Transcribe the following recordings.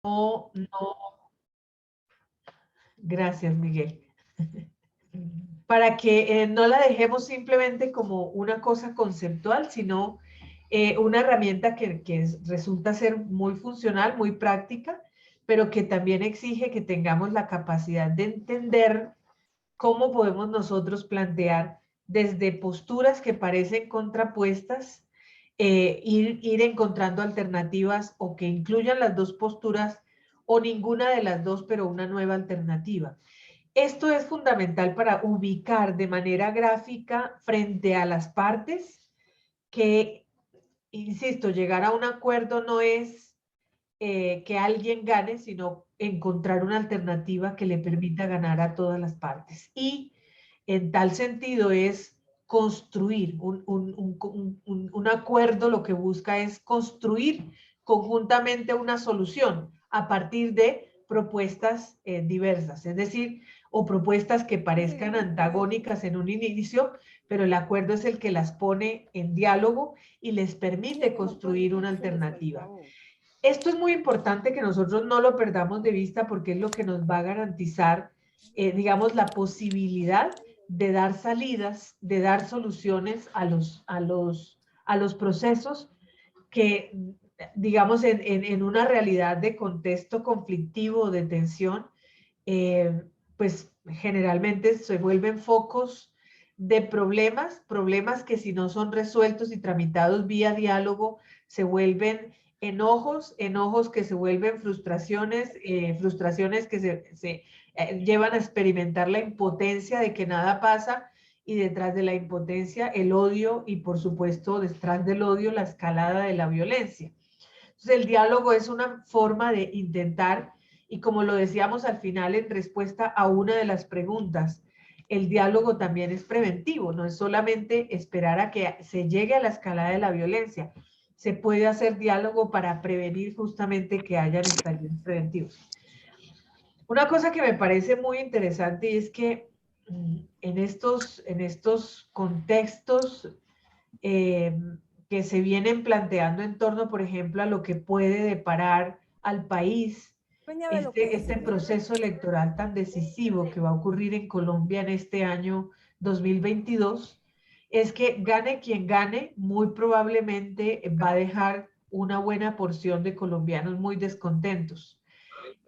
no, no, gracias, Miguel. Para que no la dejemos simplemente como una cosa conceptual, sino una herramienta que resulta ser muy funcional, muy práctica, pero que también exige que tengamos la capacidad de entender cómo podemos nosotros plantear desde posturas que parecen contrapuestas, ir encontrando alternativas o que incluyan las dos posturas o ninguna de las dos, pero una nueva alternativa. Esto es fundamental para ubicar de manera gráfica frente a las partes que, insisto, llegar a un acuerdo no es que alguien gane, sino encontrar una alternativa que le permita ganar a todas las partes. Y en tal sentido es construir un acuerdo, lo que busca es construir conjuntamente una solución a partir de propuestas diversas, es decir, o propuestas que parezcan antagónicas en un inicio, pero el acuerdo es el que las pone en diálogo y les permite construir una alternativa. Esto es muy importante que nosotros no lo perdamos de vista porque es lo que nos va a garantizar, digamos, la posibilidad de dar salidas, de dar soluciones a los procesos que, digamos, en una realidad de contexto conflictivo o de tensión, pues generalmente se vuelven focos de problemas que si no son resueltos y tramitados vía diálogo, se vuelven enojos que se vuelven frustraciones que se llevan a experimentar la impotencia de que nada pasa y detrás de la impotencia el odio y por supuesto detrás del odio la escalada de la violencia. Entonces el diálogo es una forma de intentar, y como lo decíamos al final en respuesta a una de las preguntas, el diálogo también es preventivo, no es solamente esperar a que se llegue a la escalada de la violencia, se puede hacer diálogo para prevenir justamente que hayan estallidos preventivos. Una cosa que me parece muy interesante es que en estos contextos eh, que se vienen planteando en torno, por ejemplo, a lo que puede deparar al país este proceso electoral tan decisivo que va a ocurrir en Colombia en este año 2022, es que gane quien gane, muy probablemente va a dejar una buena porción de colombianos muy descontentos.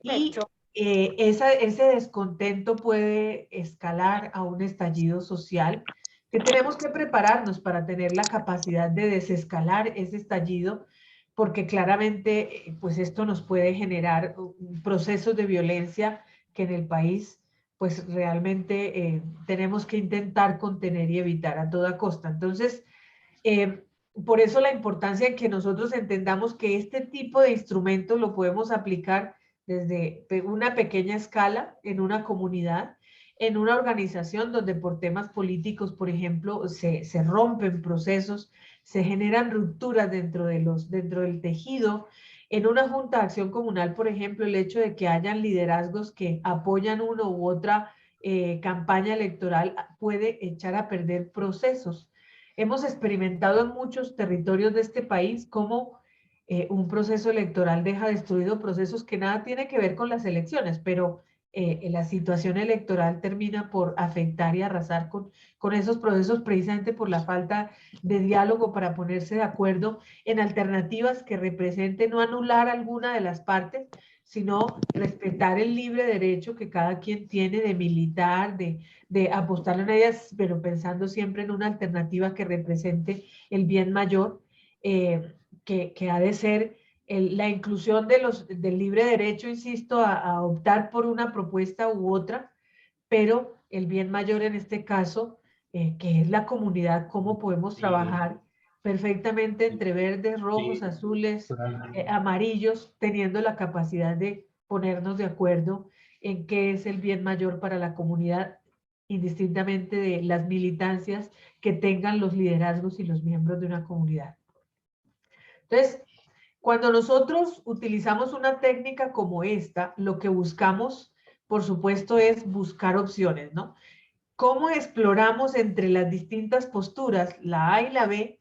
Y ese descontento puede escalar a un estallido social que tenemos que prepararnos para tener la capacidad de desescalar ese estallido, porque claramente pues esto nos puede generar procesos de violencia que en el país pues realmente tenemos que intentar contener y evitar a toda costa. Entonces, eh, por eso la importancia en que nosotros entendamos que este tipo de instrumentos lo podemos aplicar desde una pequeña escala en una comunidad, en una organización donde por temas políticos, por ejemplo, se rompen procesos, se generan rupturas dentro del tejido. En una junta de acción comunal, por ejemplo, el hecho de que hayan liderazgos que apoyan una u otra campaña electoral puede echar a perder procesos. Hemos experimentado en muchos territorios de este país cómo un proceso electoral deja destruido procesos que nada tiene que ver con las elecciones, pero la situación electoral termina por afectar y arrasar con esos procesos precisamente por la falta de diálogo para ponerse de acuerdo en alternativas que representen no anular alguna de las partes, sino respetar el libre derecho que cada quien tiene de militar, de apostarle a ellas, pero pensando siempre en una alternativa que represente el bien mayor, que ha de ser la inclusión del libre derecho, insisto, a optar por una propuesta u otra, pero el bien mayor en este caso, que es la comunidad, cómo podemos trabajar perfectamente entre verdes, rojos, azules, amarillos, teniendo la capacidad de ponernos de acuerdo en qué es el bien mayor para la comunidad, indistintamente de las militancias que tengan los liderazgos y los miembros de una comunidad. Entonces, cuando nosotros utilizamos una técnica como esta, lo que buscamos, por supuesto, es buscar opciones, ¿no? ¿Cómo exploramos entre las distintas posturas, la A y la B,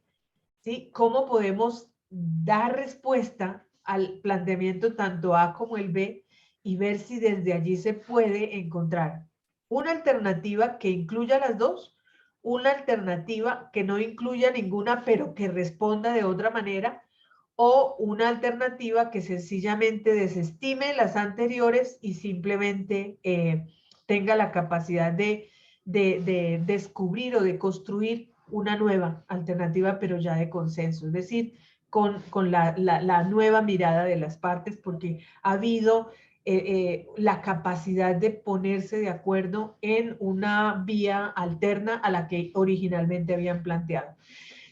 ¿sí? ¿Cómo podemos dar respuesta al planteamiento tanto A como el B y ver si desde allí se puede encontrar una alternativa que incluya las dos, una alternativa que no incluya ninguna, pero que responda de otra manera, o una alternativa que sencillamente desestime las anteriores y simplemente tenga la capacidad de descubrir o de construir una nueva alternativa, pero ya de consenso, es decir, con la nueva mirada de las partes, porque ha habido la capacidad de ponerse de acuerdo en una vía alterna a la que originalmente habían planteado.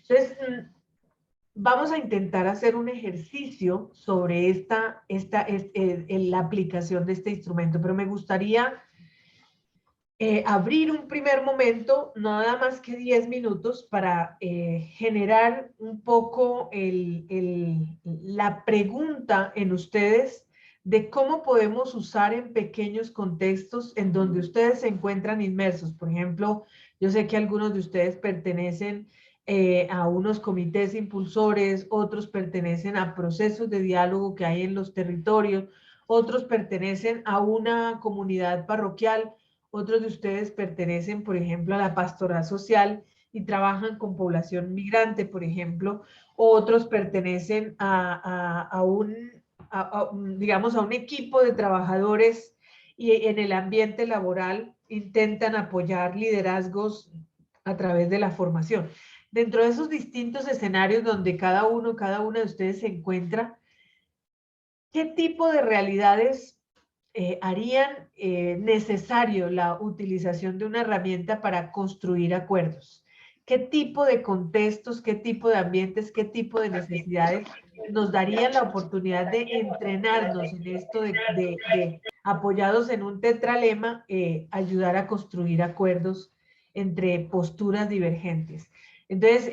Entonces, vamos a intentar hacer un ejercicio sobre la aplicación de este instrumento, pero me gustaría abrir un primer momento, nada más que 10 minutos, para generar un poco la pregunta en ustedes de cómo podemos usar en pequeños contextos en donde ustedes se encuentran inmersos. Por ejemplo, yo sé que algunos de ustedes pertenecen a unos comités impulsores, otros pertenecen a procesos de diálogo que hay en los territorios, otros pertenecen a una comunidad parroquial, otros de ustedes pertenecen, por ejemplo, a la pastoral social y trabajan con población migrante, por ejemplo, otros pertenecen digamos, a un equipo de trabajadores y en el ambiente laboral intentan apoyar liderazgos a través de la formación. Dentro de esos distintos escenarios donde cada una de ustedes se encuentra, ¿qué tipo de realidades harían necesario la utilización de una herramienta para construir acuerdos? ¿Qué tipo de contextos, qué tipo de ambientes, qué tipo de necesidades nos darían la oportunidad de entrenarnos en esto de apoyados en un tetralema, ayudar a construir acuerdos entre posturas divergentes? Entonces,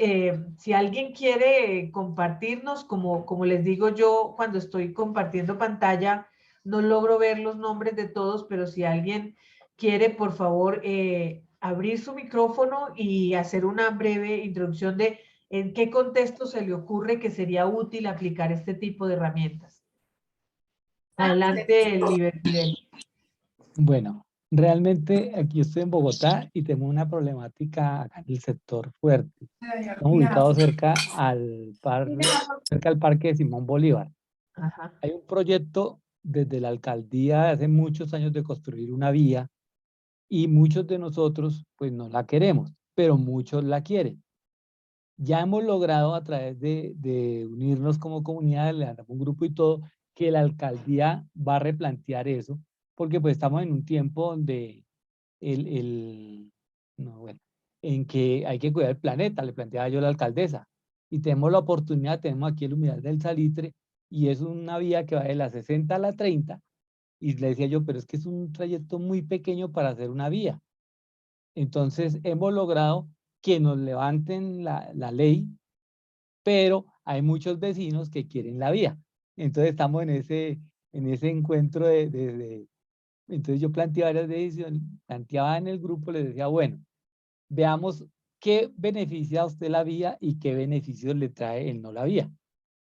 si alguien quiere compartirnos, como les digo yo, cuando estoy compartiendo pantalla, no logro ver los nombres de todos, pero si alguien quiere, por favor, abrir su micrófono y hacer una breve introducción de en qué contexto se le ocurre que sería útil aplicar este tipo de herramientas. Adelante, Libertad. Bueno, realmente aquí estoy en Bogotá y tengo una problemática acá en el sector fuerte. Estamos ubicados cerca al parque de Simón Bolívar. Ajá. Hay un proyecto desde la alcaldía de hace muchos años de construir una vía y muchos de nosotros pues no la queremos, pero muchos la quieren. Ya hemos logrado a través de unirnos como comunidad, le damos un grupo y todo, que la alcaldía va a replantear eso, porque pues estamos en un tiempo donde no, bueno, en que hay que cuidar el planeta, le planteaba yo a la alcaldesa, y tenemos la oportunidad, tenemos aquí el humedal del Salitre, y es una vía que va de la 60 a la 30, y le decía yo, pero es que es un trayecto muy pequeño para hacer una vía. Entonces hemos logrado que nos levanten la ley, pero hay muchos vecinos que quieren la vía. Entonces estamos en ese encuentro entonces yo planteaba varias decisiones, planteaba en el grupo, les decía, bueno, veamos qué beneficia a usted la vía y qué beneficios le trae el no la vía.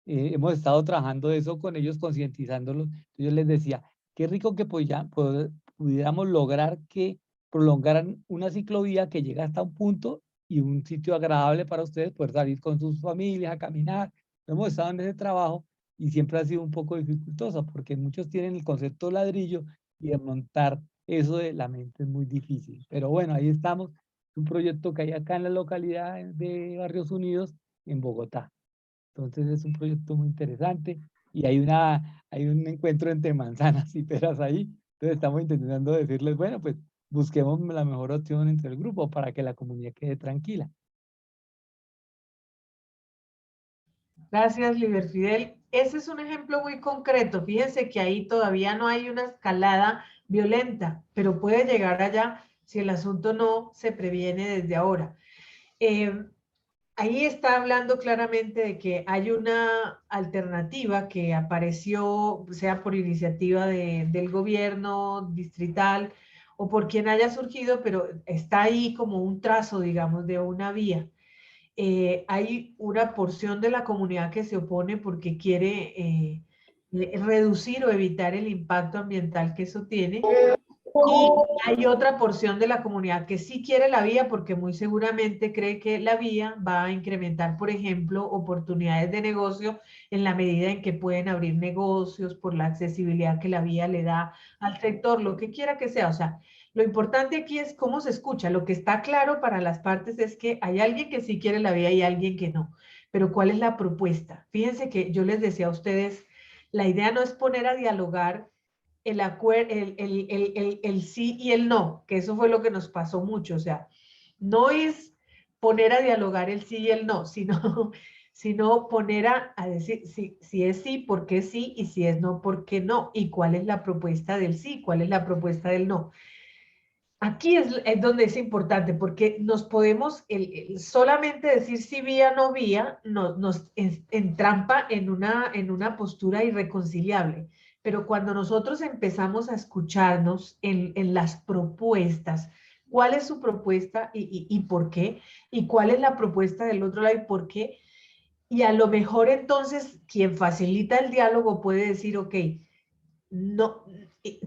Hemos estado trabajando eso con ellos, concientizándolos. Yo les decía, qué rico que pudiéramos lograr que prolongaran una ciclovía que llega hasta un punto y un sitio agradable para ustedes, poder salir con sus familias a caminar. Hemos estado en ese trabajo y siempre ha sido un poco dificultoso porque muchos tienen el concepto ladrillo y de montar eso de la mente es muy difícil. Pero bueno, ahí estamos. Es un proyecto que hay acá en la localidad de Barrios Unidos, en Bogotá. Entonces es un proyecto muy interesante y hay un encuentro entre manzanas y peras ahí. Entonces estamos intentando decirles, bueno, pues busquemos la mejor opción entre el grupo para que la comunidad quede tranquila. Gracias, Liberfidel. Ese es un ejemplo muy concreto. Fíjense que ahí todavía no hay una escalada violenta, pero puede llegar allá si el asunto no se previene desde ahora. Ahí está hablando claramente de que hay una alternativa que apareció, sea por iniciativa del gobierno distrital o por quien haya surgido, pero está ahí como un trazo, digamos, de una vía. Hay una porción de la comunidad que se opone porque quiere reducir o evitar el impacto ambiental que eso tiene. Y hay otra porción de la comunidad que sí quiere la vía porque muy seguramente cree que la vía va a incrementar, por ejemplo, oportunidades de negocio en la medida en que pueden abrir negocios por la accesibilidad que la vía le da al sector, lo que quiera que sea. O sea, lo importante aquí es cómo se escucha. Lo que está claro para las partes es que hay alguien que sí quiere la vía y alguien que no. Pero ¿cuál es la propuesta? Fíjense que yo les decía a ustedes, la idea no es poner a dialogar el sí y el no, que eso fue lo que nos pasó mucho. O sea, no es poner a dialogar el sí y el no, sino poner a decir si es sí, ¿por qué sí? Y si es no, ¿por qué no? Y cuál es la propuesta del sí, cuál es la propuesta del no. Aquí es donde es importante, porque nos podemos solamente decir si vía no vía, nos entrampa en una postura irreconciliable. Pero cuando nosotros empezamos a escucharnos en las propuestas, ¿cuál es su propuesta y por qué? ¿Y cuál es la propuesta del otro lado y por qué? Y a lo mejor entonces quien facilita el diálogo puede decir, ok, no,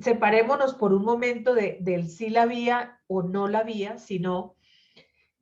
separémonos por un momento del sí la vía o no la vía, sino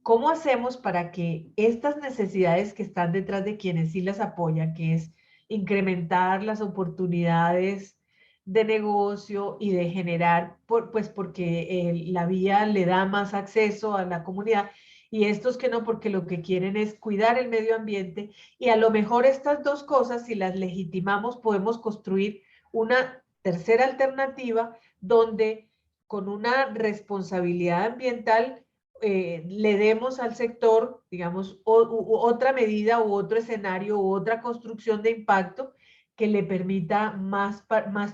cómo hacemos para que estas necesidades que están detrás de quienes sí las apoyan, que es incrementar las oportunidades de negocio y de generar, pues porque la vía le da más acceso a la comunidad, y estos que no, porque lo que quieren es cuidar el medio ambiente, y a lo mejor estas dos cosas, si las legitimamos, podemos construir una tercera alternativa donde con una responsabilidad ambiental le demos al sector, digamos, otra medida u otro escenario u otra construcción de impacto que le permita más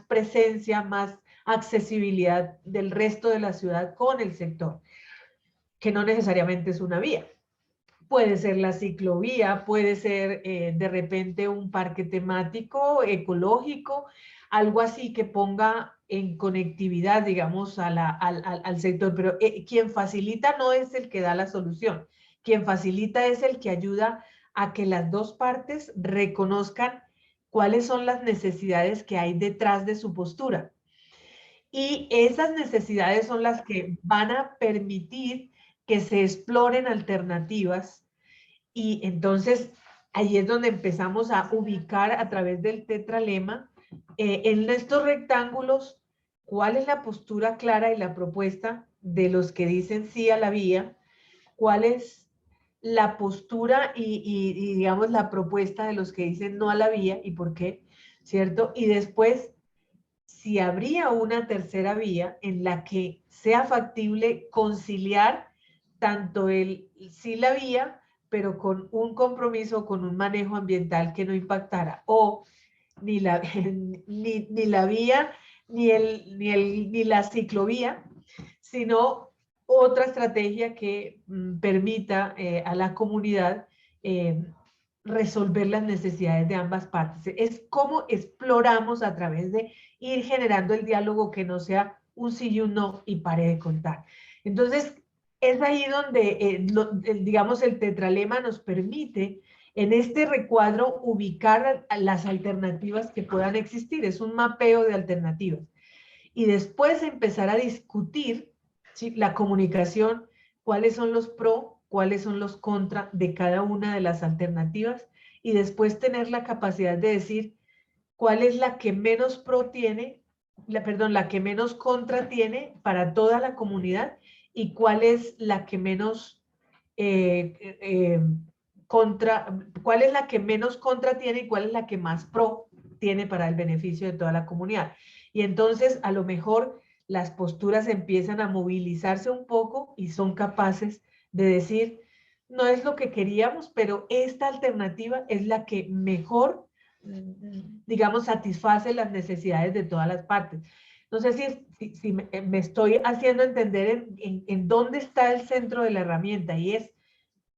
presencia, más accesibilidad del resto de la ciudad con el sector, que no necesariamente es una vía. Puede ser la ciclovía, puede ser de repente un parque temático, ecológico, algo así que ponga en conectividad, digamos, al sector. Pero quien facilita no es el que da la solución. Quien facilita es el que ayuda a que las dos partes reconozcan cuáles son las necesidades que hay detrás de su postura. Y esas necesidades son las que van a permitir que se exploren alternativas, y entonces ahí es donde empezamos a ubicar a través del tetralema en estos rectángulos cuál es la postura clara y la propuesta de los que dicen sí a la vía, cuál es la postura y digamos la propuesta de los que dicen no a la vía y por qué, ¿cierto? Y después, si habría una tercera vía en la que sea factible conciliar tanto el sí la vía, pero con un compromiso, con un manejo ambiental que no impactara, o ni la, ni la vía, ni la ciclovía, sino otra estrategia que permita a la comunidad resolver las necesidades de ambas partes. Es como exploramos a través de ir generando el diálogo que no sea un sí y un no y pare de contar. Entonces, es ahí donde, digamos, el tetralema nos permite en este recuadro ubicar las alternativas que puedan existir. Es un mapeo de alternativas. Y después empezar a discutir, ¿sí?, la comunicación, cuáles son los pro, cuáles son los contra de cada una de las alternativas, y después tener la capacidad de decir cuál es la que menos pro tiene, la que menos contra tiene para toda la comunidad, y cuál es la que menos cuál es la que menos contra tiene y cuál es la que más pro tiene para el beneficio de toda la comunidad. Y entonces a lo mejor las posturas empiezan a movilizarse un poco y son capaces de decir, no es lo que queríamos, pero esta alternativa es la que mejor, digamos, satisface las necesidades de todas las partes. No sé si me estoy haciendo entender en dónde está el centro de la herramienta, y es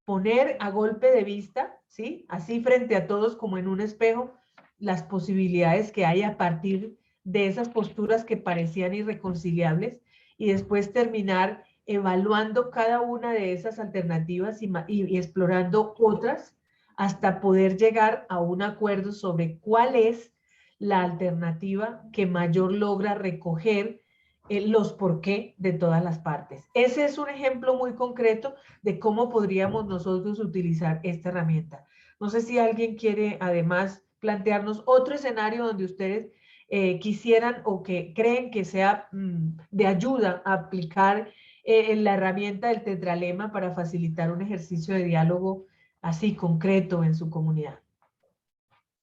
poner a golpe de vista, ¿sí?, así frente a todos como en un espejo, las posibilidades que hay a partir de esas posturas que parecían irreconciliables, y después terminar evaluando cada una de esas alternativas y explorando otras hasta poder llegar a un acuerdo sobre cuál es la alternativa que mayor logra recoger los por qué de todas las partes. Ese es un ejemplo muy concreto de cómo podríamos nosotros utilizar esta herramienta. No sé si alguien quiere además plantearnos otro escenario donde ustedes quisieran o que creen que sea de ayuda a aplicar la herramienta del tetralema para facilitar un ejercicio de diálogo así concreto en su comunidad.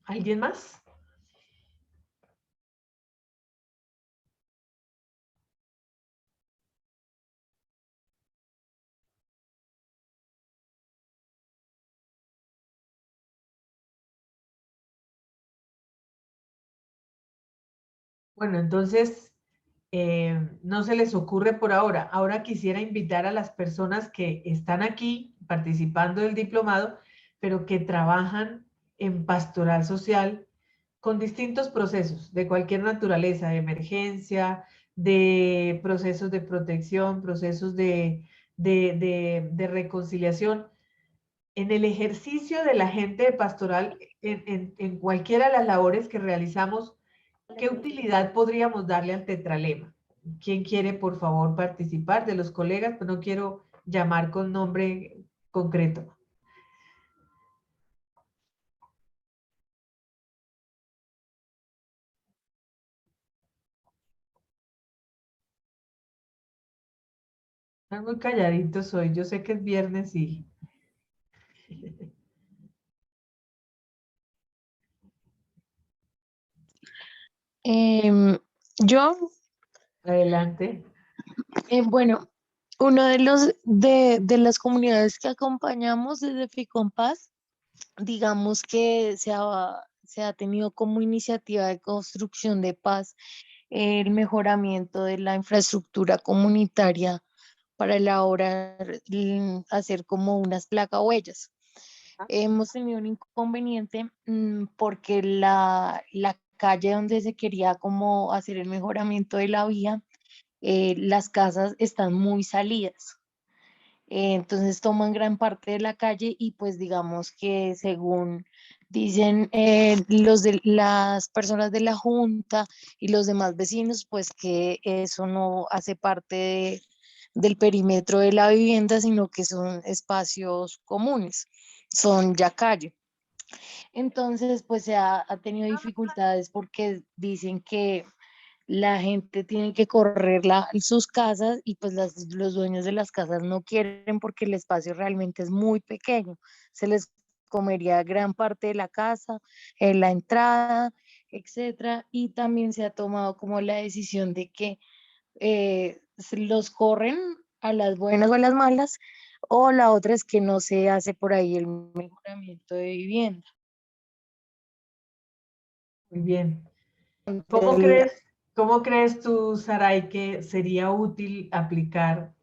¿Alguien más? Bueno, entonces, no se les ocurre por ahora. Ahora quisiera invitar a las personas que están aquí participando del diplomado, pero que trabajan en pastoral social con distintos procesos de cualquier naturaleza, de emergencia, de procesos de protección, procesos de reconciliación. En el ejercicio de la gente de pastoral, en cualquiera de las labores que realizamos, ¿qué utilidad podríamos darle al tetralema? ¿Quién quiere, por favor, participar de los colegas? Pues no quiero llamar con nombre concreto. Están muy calladitos hoy. Yo sé que es viernes y... Yo, Adelante. bueno, uno de de las comunidades que acompañamos desde FICOMPAS, digamos que se ha tenido como iniciativa de construcción de paz el mejoramiento de la infraestructura comunitaria para elaborar, hacer como unas placahuellas. Hemos tenido un inconveniente porque la calle donde se quería como hacer el mejoramiento de la vía, las casas están muy salidas. Entonces toman gran parte de la calle y pues digamos que según dicen las personas de la junta y los demás vecinos, pues que eso no hace parte del perímetro de la vivienda, sino que son espacios comunes, son ya calle. Entonces pues ha tenido dificultades porque dicen que la gente tiene que correr sus casas y pues los dueños de las casas no quieren porque el espacio realmente es muy pequeño. Se les comería gran parte de la casa, la entrada, etcétera. Y también se ha tomado como la decisión de que se los corren a las buenas o a las malas, o la otra es que no se hace por ahí el mejoramiento de vivienda. Muy bien. El- Cómo crees tú, Saray, que sería útil aplicar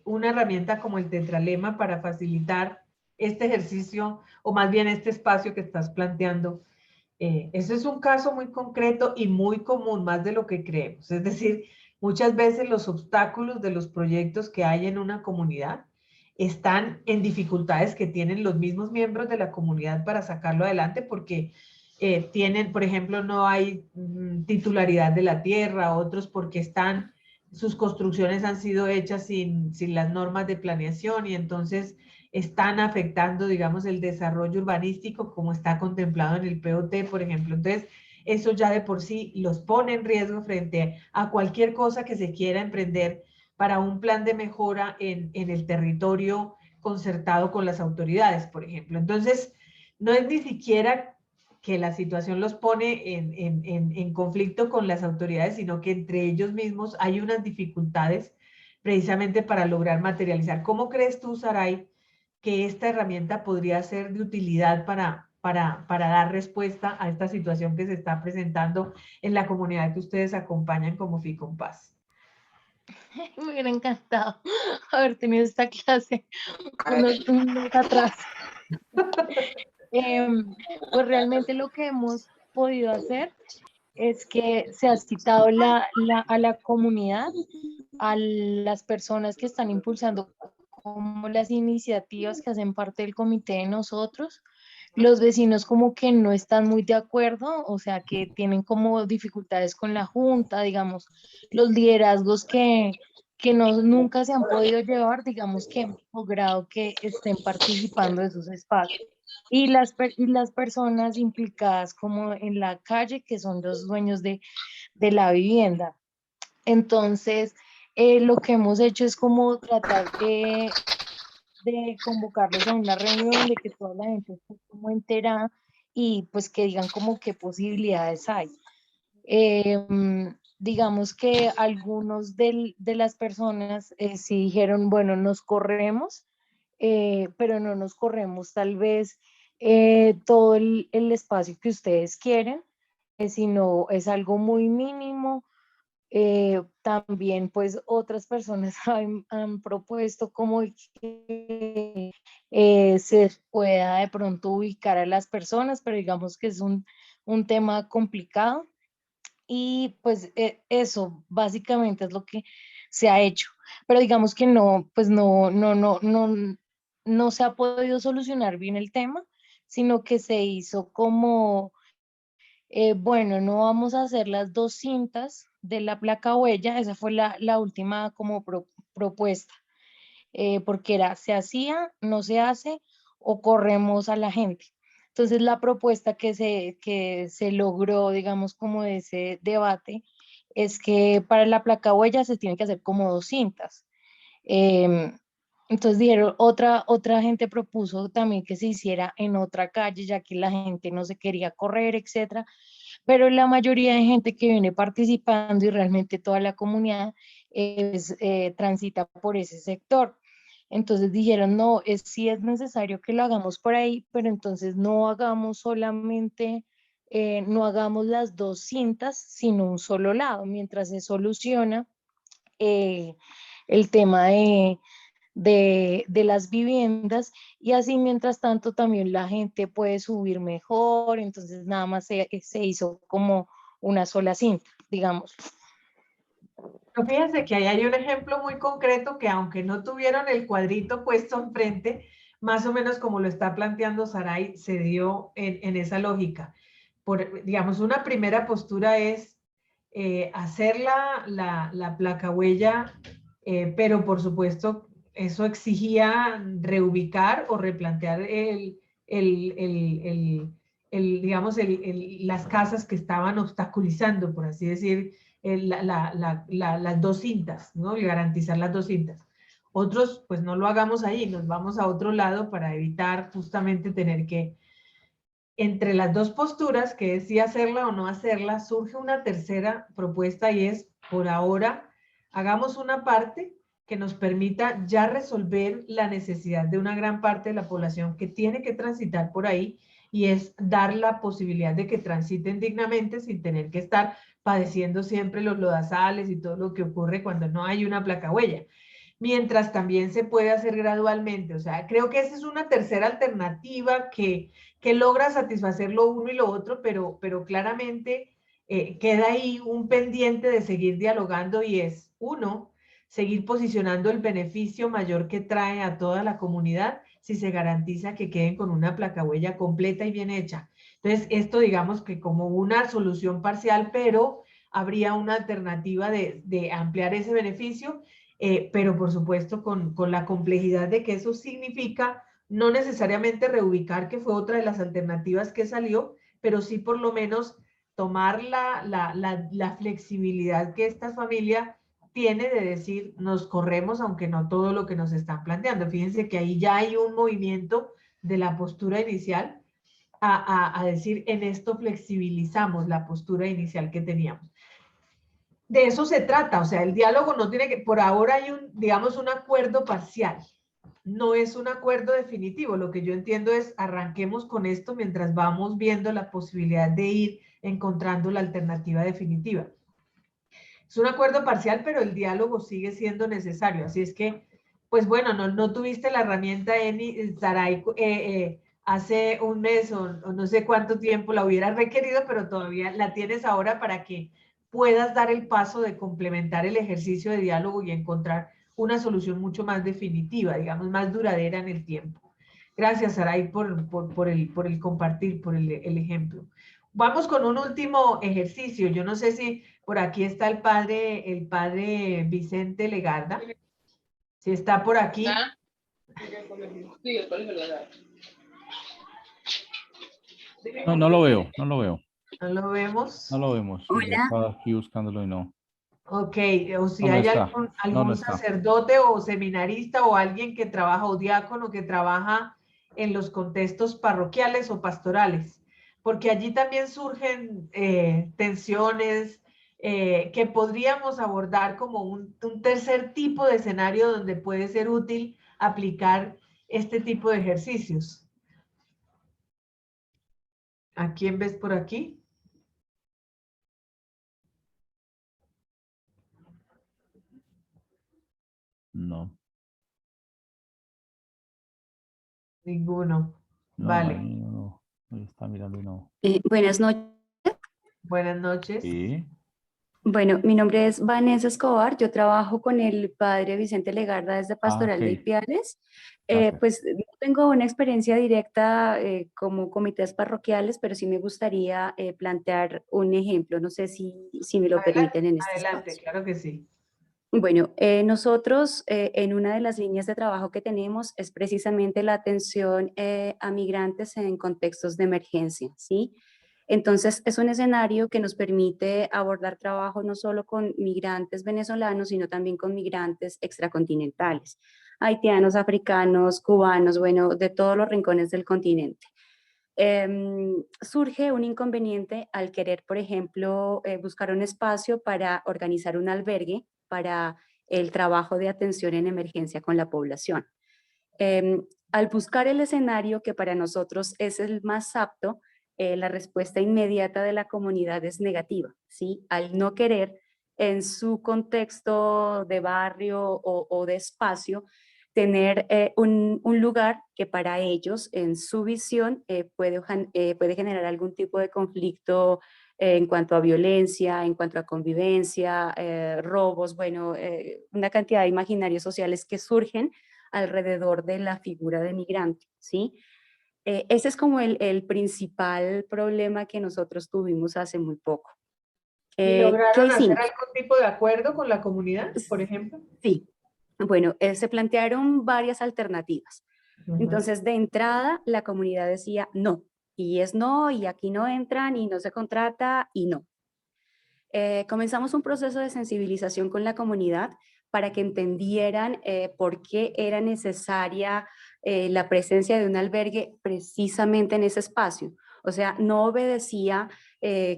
una herramienta como el tetralema para facilitar este ejercicio o más bien este espacio que estás planteando? Ese es un caso muy concreto y muy común, más de lo que creemos. Es decir, muchas veces los obstáculos de los proyectos que hay en una comunidad están en dificultades que tienen los mismos miembros de la comunidad para sacarlo adelante porque tienen, por ejemplo, no hay titularidad de la tierra, otros porque sus construcciones han sido hechas sin las normas de planeación y entonces están afectando, digamos, el desarrollo urbanístico como está contemplado en el POT, por ejemplo. Entonces, eso ya de por sí los pone en riesgo frente a cualquier cosa que se quiera emprender para un plan de mejora en el territorio concertado con las autoridades, por ejemplo. Entonces, no es ni siquiera que la situación los pone en conflicto con las autoridades, sino que entre ellos mismos hay unas dificultades precisamente para lograr materializar. ¿Cómo crees tú, Saray, que esta herramienta podría ser de utilidad para dar respuesta a esta situación que se está presentando en la comunidad que ustedes acompañan como FICOMPAS? Me hubiera encantado haber tenido esta clase un mes atrás. Pues realmente lo que hemos podido hacer es que se ha citado a la comunidad, a las personas que están impulsando como las iniciativas que hacen parte del comité de nosotros, los vecinos como que no están muy de acuerdo, o sea, que tienen como dificultades con la junta, digamos, los liderazgos que no, nunca se han podido llevar, digamos que han logrado que estén participando de esos espacios. Y las personas implicadas como en la calle, que son los dueños de la vivienda. Entonces, lo que hemos hecho es como tratar de convocarlos a una reunión, de que toda la gente esté como entera y pues que digan como qué posibilidades hay. Digamos que algunos de las personas sí dijeron, bueno, nos corremos, pero no nos corremos tal vez todo el espacio que ustedes quieren, sino es algo muy mínimo. También pues otras personas han propuesto como que se pueda de pronto ubicar a las personas, pero digamos que es un tema complicado y pues eso básicamente es lo que se ha hecho, pero digamos que no, pues no se ha podido solucionar bien el tema, sino que se hizo como bueno, no vamos a hacer las dos cintas de la placa huella, esa fue la última como propuesta, porque era se hacía, no se hace o corremos a la gente. Entonces la propuesta que se logró, digamos, como de ese debate, es que para la placa huella se tiene que hacer como dos cintas. Em, entonces dijeron, otra gente propuso también que se hiciera en otra calle, ya que la gente no se quería correr, etcétera, pero la mayoría de gente que viene participando y realmente toda la comunidad transita por ese sector. Entonces dijeron, no, sí es necesario que lo hagamos por ahí, pero entonces no hagamos solamente, no hagamos las dos cintas, sino un solo lado, mientras se soluciona eh, el tema de las viviendas y así mientras tanto también la gente puede subir mejor, entonces nada más se hizo como una sola cinta, digamos. Pero fíjense que ahí hay un ejemplo muy concreto que aunque no tuvieron el cuadrito puesto enfrente, más o menos como lo está planteando Saray, se dio en esa lógica. Digamos, una primera postura es hacer la placa huella, pero por supuesto eso exigía reubicar o replantear digamos, las casas que estaban obstaculizando, por así decir, las dos cintas, ¿no? Y garantizar las dos cintas. Otros, pues no lo hagamos ahí, nos vamos a otro lado para evitar justamente tener que, entre las dos posturas, que es si hacerla o no hacerla, surge una tercera propuesta y es, por ahora, hagamos una parte que nos permita ya resolver la necesidad de una gran parte de la población que tiene que transitar por ahí y es dar la posibilidad de que transiten dignamente sin tener que estar padeciendo siempre los lodazales y todo lo que ocurre cuando no hay una placa huella. Mientras también se puede hacer gradualmente. O sea, creo que esa es una tercera alternativa que logra satisfacer lo uno y lo otro, pero claramente queda ahí un pendiente de seguir dialogando y es, uno, seguir posicionando el beneficio mayor que trae a toda la comunidad si se garantiza que queden con una placahuella completa y bien hecha. Entonces, esto digamos que como una solución parcial, pero habría una alternativa de ampliar ese beneficio, pero por supuesto con la complejidad de que eso significa no necesariamente reubicar, que fue otra de las alternativas que salió, pero sí por lo menos tomar la flexibilidad que esta familia tiene de decir, nos corremos, aunque no todo lo que nos están planteando. Fíjense que ahí ya hay un movimiento de la postura inicial a decir, en esto flexibilizamos la postura inicial que teníamos. De eso se trata, o sea, el diálogo no tiene que, por ahora hay un, digamos, un acuerdo parcial, no es un acuerdo definitivo. Lo que yo entiendo es arranquemos con esto mientras vamos viendo la posibilidad de ir encontrando la alternativa definitiva. Es un acuerdo parcial, pero el diálogo sigue siendo necesario. Así es que, pues bueno, no tuviste la herramienta Eni, Saray, hace un mes o no sé cuánto tiempo la hubieras requerido, pero todavía la tienes ahora para que puedas dar el paso de complementar el ejercicio de diálogo y encontrar una solución mucho más definitiva, digamos, más duradera en el tiempo. Gracias, Saray, por el compartir, por el ejemplo. Vamos con un último ejercicio. Yo no sé si por aquí está el padre Vicente Legarda. Si está por aquí. Sí, el colegio Legarda. No, no lo veo, no lo veo. No lo vemos. No lo vemos. Sí, yo estaba aquí buscándolo y no. Ok, o si No, no hay está. algún No está. sacerdote o seminarista o alguien que trabaja, o diácono que trabaja en los contextos parroquiales o pastorales, porque allí también surgen tensiones que podríamos abordar como un tercer tipo de escenario donde puede ser útil aplicar este tipo de ejercicios. ¿A quién ves por aquí? No. Ninguno. No, Vale. ahí no. Ahí está mirando y no. Buenas noches. Buenas noches. Sí. Bueno, mi nombre es Vanessa Escobar. Yo trabajo con el padre Vicente Legarda desde Pastoral de Ok. Ipiales. Gracias. Pues no tengo una experiencia directa como comités parroquiales, pero sí me gustaría plantear un ejemplo. No sé si me lo Adelante, permiten en este adelante, espacio. claro que sí. Bueno, nosotros en una de las líneas de trabajo que tenemos es precisamente la atención a migrantes en contextos de emergencia, ¿sí? Entonces, es un escenario que nos permite abordar trabajo no solo con migrantes venezolanos, sino también con migrantes extracontinentales, haitianos, africanos, cubanos, bueno, de todos los rincones del continente. Surge un inconveniente al querer, por ejemplo, buscar un espacio para organizar un albergue para el trabajo de atención en emergencia con la población. Al buscar el escenario que para nosotros es el más apto, la respuesta inmediata de la comunidad es negativa, ¿sí? Al no querer en su contexto de barrio o de espacio tener un lugar que para ellos, en su visión, puede generar algún tipo de conflicto en cuanto a violencia, en cuanto a convivencia, robos, bueno, una cantidad de imaginarios sociales que surgen alrededor de la figura de migrante, ¿sí? Ese es como el principal problema que nosotros tuvimos hace muy poco. ¿Y ¿Qué lograron hacer hicimos? algún tipo de acuerdo con la comunidad, por ejemplo? Sí, bueno, se plantearon varias alternativas. Entonces, de entrada, la comunidad decía no, y es no, y aquí no entran, y no se contrata, y no. Comenzamos un proceso de sensibilización con la comunidad para que entendieran por qué era necesaria la presencia de un albergue precisamente en ese espacio. O sea, no obedecía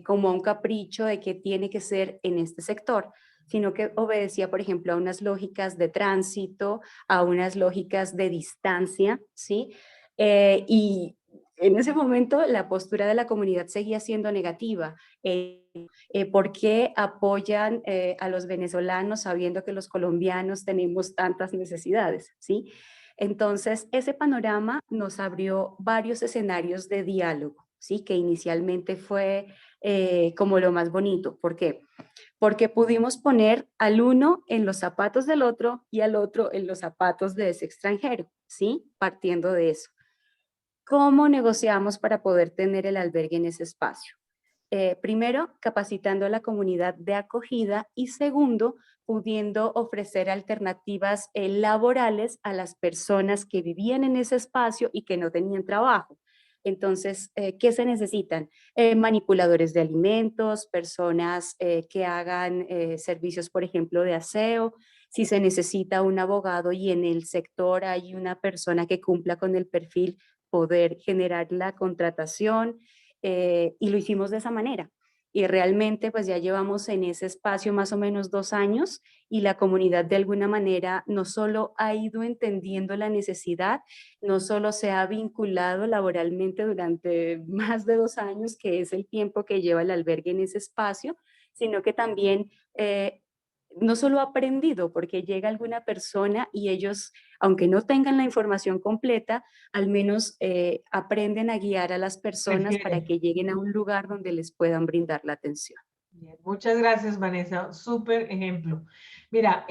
como a un capricho de que tiene que ser en este sector, sino que obedecía, por ejemplo, a unas lógicas de tránsito, a unas lógicas de distancia, ¿sí? Y en ese momento la postura de la comunidad seguía siendo negativa. ¿Por qué apoyan a los venezolanos sabiendo que los colombianos tenemos tantas necesidades? ¿Sí? Entonces, ese panorama nos abrió varios escenarios de diálogo, ¿sí? Que inicialmente fue como lo más bonito. ¿Por qué? Porque pudimos poner al uno en los zapatos del otro y al otro en los zapatos de ese extranjero, ¿sí? Partiendo de eso. ¿Cómo negociamos para poder tener el albergue en ese espacio? Primero, capacitando a la comunidad de acogida y segundo, pudiendo ofrecer alternativas laborales a las personas que vivían en ese espacio y que no tenían trabajo. Entonces, ¿qué se necesitan? Manipuladores de alimentos, personas que hagan servicios, por ejemplo, de aseo. Si se necesita un abogado y en el sector hay una persona que cumpla con el perfil, poder generar la contratación. Y lo hicimos de esa manera. Y realmente pues ya llevamos en ese espacio más o menos 2 años y la comunidad de alguna manera no solo ha ido entendiendo la necesidad, no solo se ha vinculado laboralmente durante más de 2 años, que es el tiempo que lleva el albergue en ese espacio, sino que también no solo ha aprendido, porque llega alguna persona y ellos, aunque no tengan la información completa, al menos aprenden a guiar a las personas para que lleguen a un lugar donde les puedan brindar la atención. Bien, muchas gracias, Vanessa. Súper ejemplo. Mira,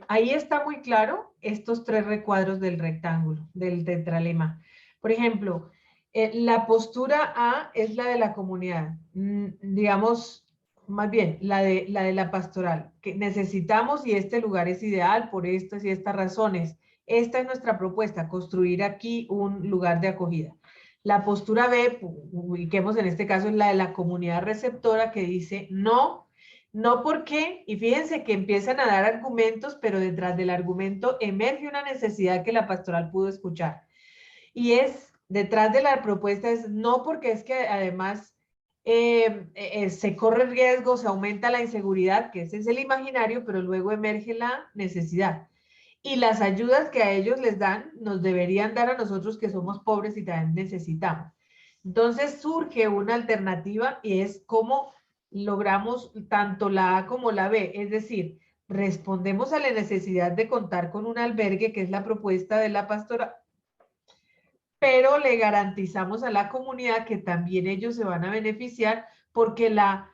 ahí está muy claro estos 3 recuadros del rectángulo, del tetralema. Por ejemplo, la postura A es la de la comunidad, digamos, más bien, la de la pastoral, que necesitamos y este lugar es ideal por estas y estas razones. Esta es nuestra propuesta, construir aquí un lugar de acogida. La postura B, ubiquemos en este caso, es la de la comunidad receptora que dice no, no porque, y fíjense que empiezan a dar argumentos, pero detrás del argumento emerge una necesidad que la pastoral pudo escuchar. Y es, detrás de la propuesta es no porque es que además se corre riesgo, se aumenta la inseguridad, que ese es el imaginario, pero luego emerge la necesidad. Y las ayudas que a ellos les dan, nos deberían dar a nosotros que somos pobres y también necesitamos. Entonces surge una alternativa y es cómo logramos tanto la A como la B, es decir, respondemos a la necesidad de contar con un albergue, que es la propuesta de la pastora, pero le garantizamos a la comunidad que también ellos se van a beneficiar porque la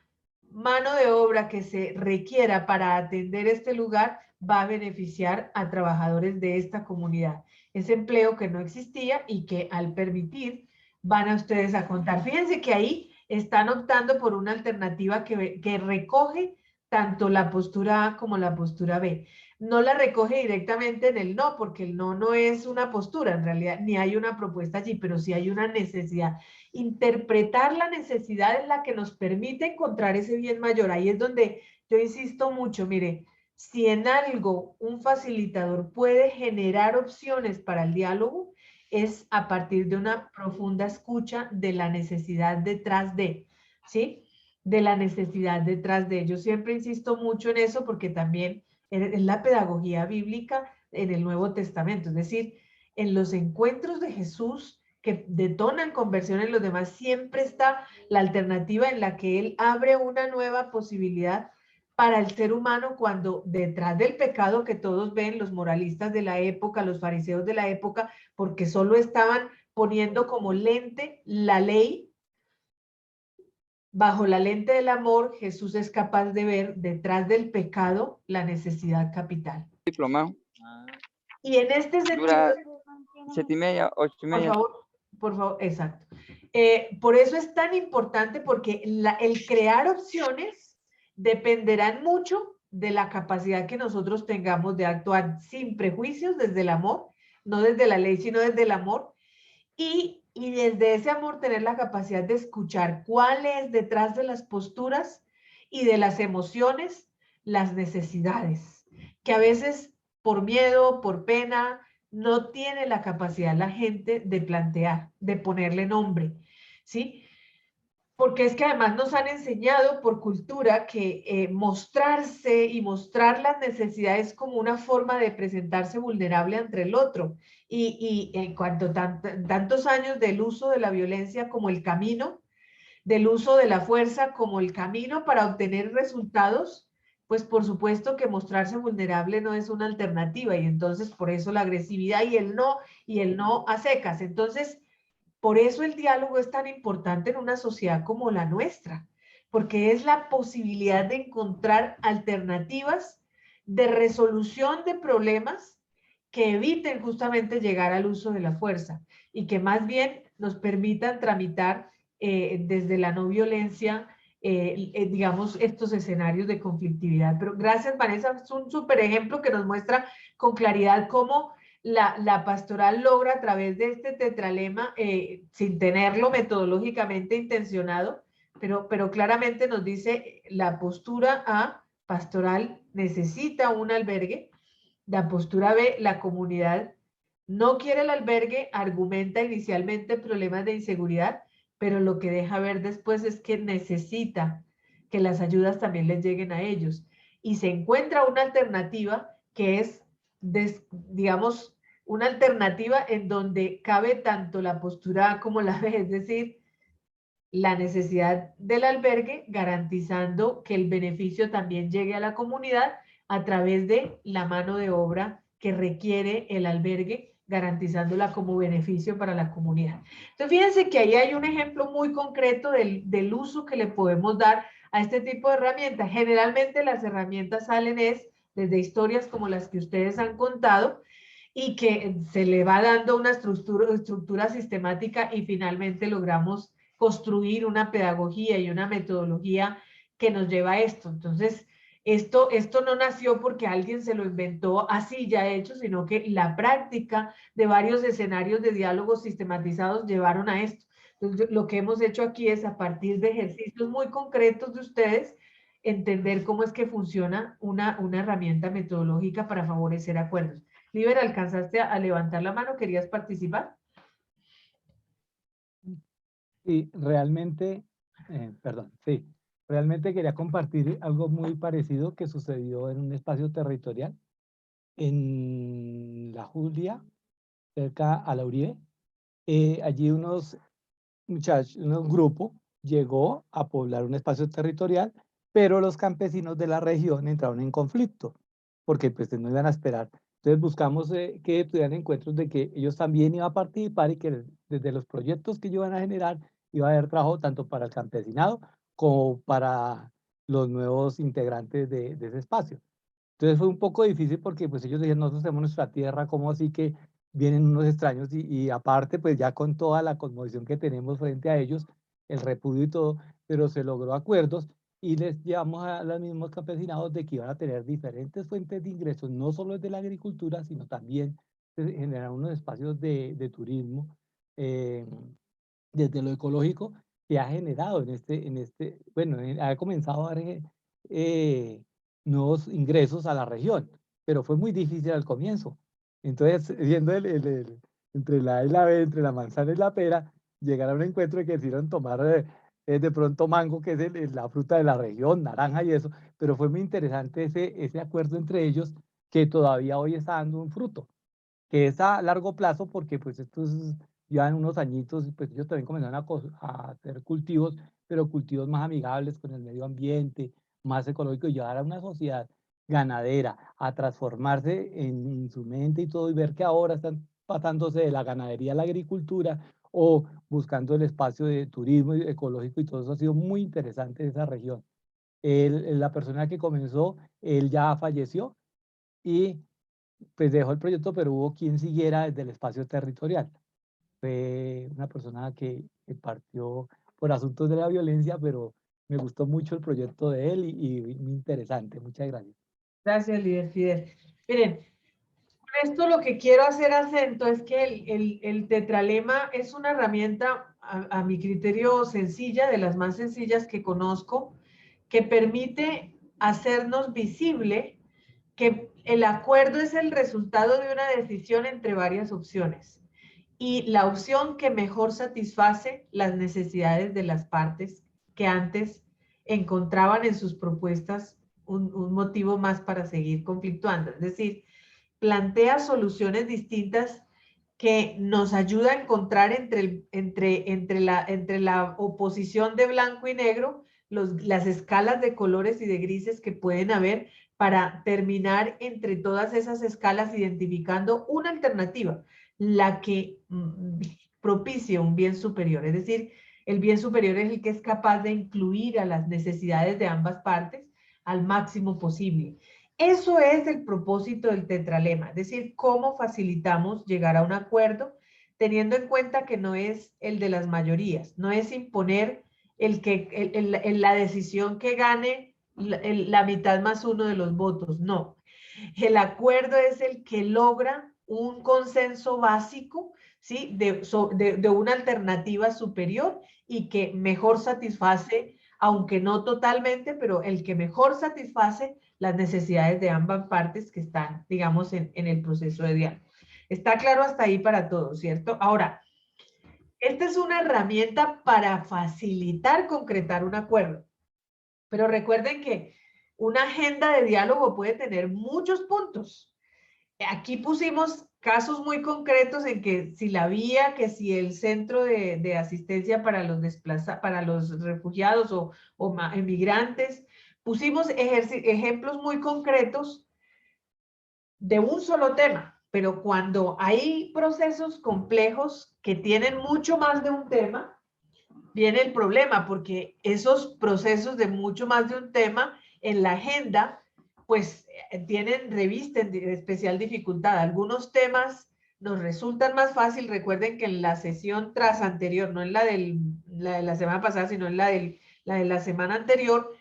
mano de obra que se requiera para atender este lugar va a beneficiar a trabajadores de esta comunidad. Ese empleo que no existía y que al permitir van a ustedes a contar. Fíjense que ahí están optando por una alternativa que recoge tanto la postura A como la postura B. No la recoge directamente en el no, porque el no no es una postura, en realidad, ni hay una propuesta allí, pero sí hay una necesidad. Interpretar la necesidad es la que nos permite encontrar ese bien mayor. Ahí es donde yo insisto mucho, mire, si en algo un facilitador puede generar opciones para el diálogo, es a partir de una profunda escucha de la necesidad detrás de, ¿sí? De la necesidad detrás de. Yo siempre insisto mucho en eso porque también es la pedagogía bíblica en el Nuevo Testamento, es decir, en los encuentros de Jesús que detonan conversión en los demás, siempre está la alternativa en la que Él abre una nueva posibilidad para el ser humano cuando detrás del pecado que todos ven, los moralistas de la época, los fariseos de la época, porque solo estaban poniendo como lente la ley, bajo la lente del amor, Jesús es capaz de ver detrás del pecado la necesidad capital. Diplomado. Y en este sentido, Dura 7:30, 8:30. Por favor, exacto. Por eso es tan importante porque el crear opciones dependerán mucho de la capacidad que nosotros tengamos de actuar sin prejuicios desde el amor, no desde la ley, sino desde el amor. Y desde ese amor tener la capacidad de escuchar cuál es detrás de las posturas y de las emociones, las necesidades, que a veces por miedo, por pena, no tiene la capacidad la gente de plantear, de ponerle nombre, ¿sí? Porque es que además nos han enseñado por cultura que mostrarse y mostrar las necesidades como una forma de presentarse vulnerable ante el otro. Y en cuanto tantos años del uso de la violencia como el camino, del uso de la fuerza como el camino para obtener resultados, pues por supuesto que mostrarse vulnerable no es una alternativa y entonces por eso la agresividad y el no a secas. Entonces, por eso el diálogo es tan importante en una sociedad como la nuestra, porque es la posibilidad de encontrar alternativas de resolución de problemas que eviten justamente llegar al uso de la fuerza y que más bien nos permitan tramitar desde la no violencia, digamos, estos escenarios de conflictividad. Pero gracias, Vanessa, es un súper ejemplo que nos muestra con claridad cómo la pastoral logra a través de este tetralema, sin tenerlo metodológicamente intencionado, pero claramente nos dice la postura A, pastoral, necesita un albergue, la postura B, la comunidad no quiere el albergue, argumenta inicialmente problemas de inseguridad, pero lo que deja ver después es que necesita que las ayudas también les lleguen a ellos. Y se encuentra una alternativa que es, digamos, una alternativa en donde cabe tanto la postura A como la B, es decir, la necesidad del albergue, garantizando que el beneficio también llegue a la comunidad a través de la mano de obra que requiere el albergue, garantizándola como beneficio para la comunidad. Entonces, fíjense que ahí hay un ejemplo muy concreto del uso que le podemos dar a este tipo de herramientas. Generalmente las herramientas salen desde historias como las que ustedes han contado, y que se le va dando una estructura sistemática y finalmente logramos construir una pedagogía y una metodología que nos lleva a esto. Entonces, esto no nació porque alguien se lo inventó así ya hecho, sino que la práctica de varios escenarios de diálogos sistematizados llevaron a esto. Entonces, lo que hemos hecho aquí es, a partir de ejercicios muy concretos de ustedes, entender cómo es que funciona una herramienta metodológica para favorecer acuerdos. Liber, ¿alcanzaste a levantar la mano? ¿Querías participar? Y realmente, sí, realmente quería compartir algo muy parecido que sucedió en un espacio territorial en la Julia, cerca a la Uribe. Allí unos muchachos, un grupo llegó a poblar un espacio territorial, pero los campesinos de la región entraron en conflicto, porque pues no iban a esperar. Entonces buscamos que tuvieran encuentros de que ellos también iban a participar y que desde los proyectos que ellos iban a generar iba a haber trabajo tanto para el campesinado como para los nuevos integrantes de ese espacio. Entonces fue un poco difícil porque pues ellos decían, nosotros tenemos nuestra tierra, ¿cómo así que vienen unos extraños? Y aparte pues ya con toda la cosmovisión que tenemos frente a ellos, el repudio y todo, pero se logró acuerdos y les llevamos a los mismos campesinados de que iban a tener diferentes fuentes de ingresos, no solo desde la agricultura, sino también generar unos espacios de turismo desde lo ecológico que ha generado bueno, ha comenzado a dar nuevos ingresos a la región, pero fue muy difícil al comienzo. Entonces, viendo entre la A y la B, entre la manzana y la pera, llegar a un encuentro de que decidieron tomar de pronto mango, que es la fruta de la región, naranja y eso, pero fue muy interesante ese acuerdo entre ellos que todavía hoy está dando un fruto, que es a largo plazo porque pues estos llevan unos añitos y pues ellos también comenzaron a hacer cultivos, pero cultivos más amigables con el medio ambiente, más ecológicos, y llevar a una sociedad ganadera a transformarse en su mente y todo, y ver que ahora están pasándose de la ganadería a la agricultura o buscando el espacio de turismo ecológico, y todo eso ha sido muy interesante en esa región. La persona que comenzó, él ya falleció y pues dejó el proyecto, pero hubo quien siguiera desde el espacio territorial. Fue una persona que partió por asuntos de la violencia, pero me gustó mucho el proyecto de él y muy interesante. Muchas gracias. Gracias, líder Fidel. Miren, con esto lo que quiero hacer acento es que el tetralema es una herramienta, a mi criterio, sencilla, de las más sencillas que conozco, que permite hacernos visible que el acuerdo es el resultado de una decisión entre varias opciones y la opción que mejor satisface las necesidades de las partes que antes encontraban en sus propuestas un motivo más para seguir conflictuando. Es decir, plantea soluciones distintas que nos ayuda a encontrar entre la oposición de blanco y negro, las escalas de colores y de grises que pueden haber, para terminar entre todas esas escalas identificando una alternativa, la que propicie un bien superior. Es decir, el bien superior es el que es capaz de incluir a las necesidades de ambas partes al máximo posible. Eso es el propósito del tetralema, es decir, cómo facilitamos llegar a un acuerdo, teniendo en cuenta que no es el de las mayorías, no es imponer la decisión que gane la mitad más uno de los votos, no. El acuerdo es el que logra un consenso básico, ¿sí? de una alternativa superior y que mejor satisface, aunque no totalmente, pero el que mejor satisface las necesidades de ambas partes que están, digamos, en el proceso de diálogo. Está claro hasta ahí para todos, ¿cierto? Ahora, esta es una herramienta para facilitar concretar un acuerdo, pero recuerden que una agenda de diálogo puede tener muchos puntos. Aquí pusimos casos muy concretos en que si la vía, que si el centro de asistencia para los para los refugiados o emigrantes, pusimos ejemplos muy concretos de un solo tema, pero cuando hay procesos complejos que tienen mucho más de un tema, viene el problema, porque esos procesos de mucho más de un tema en la agenda pues tienen, revisten de especial dificultad. Algunos temas nos resultan más fácil. Recuerden que en la sesión tras anterior, no en la de la semana pasada, sino en la de la semana anterior,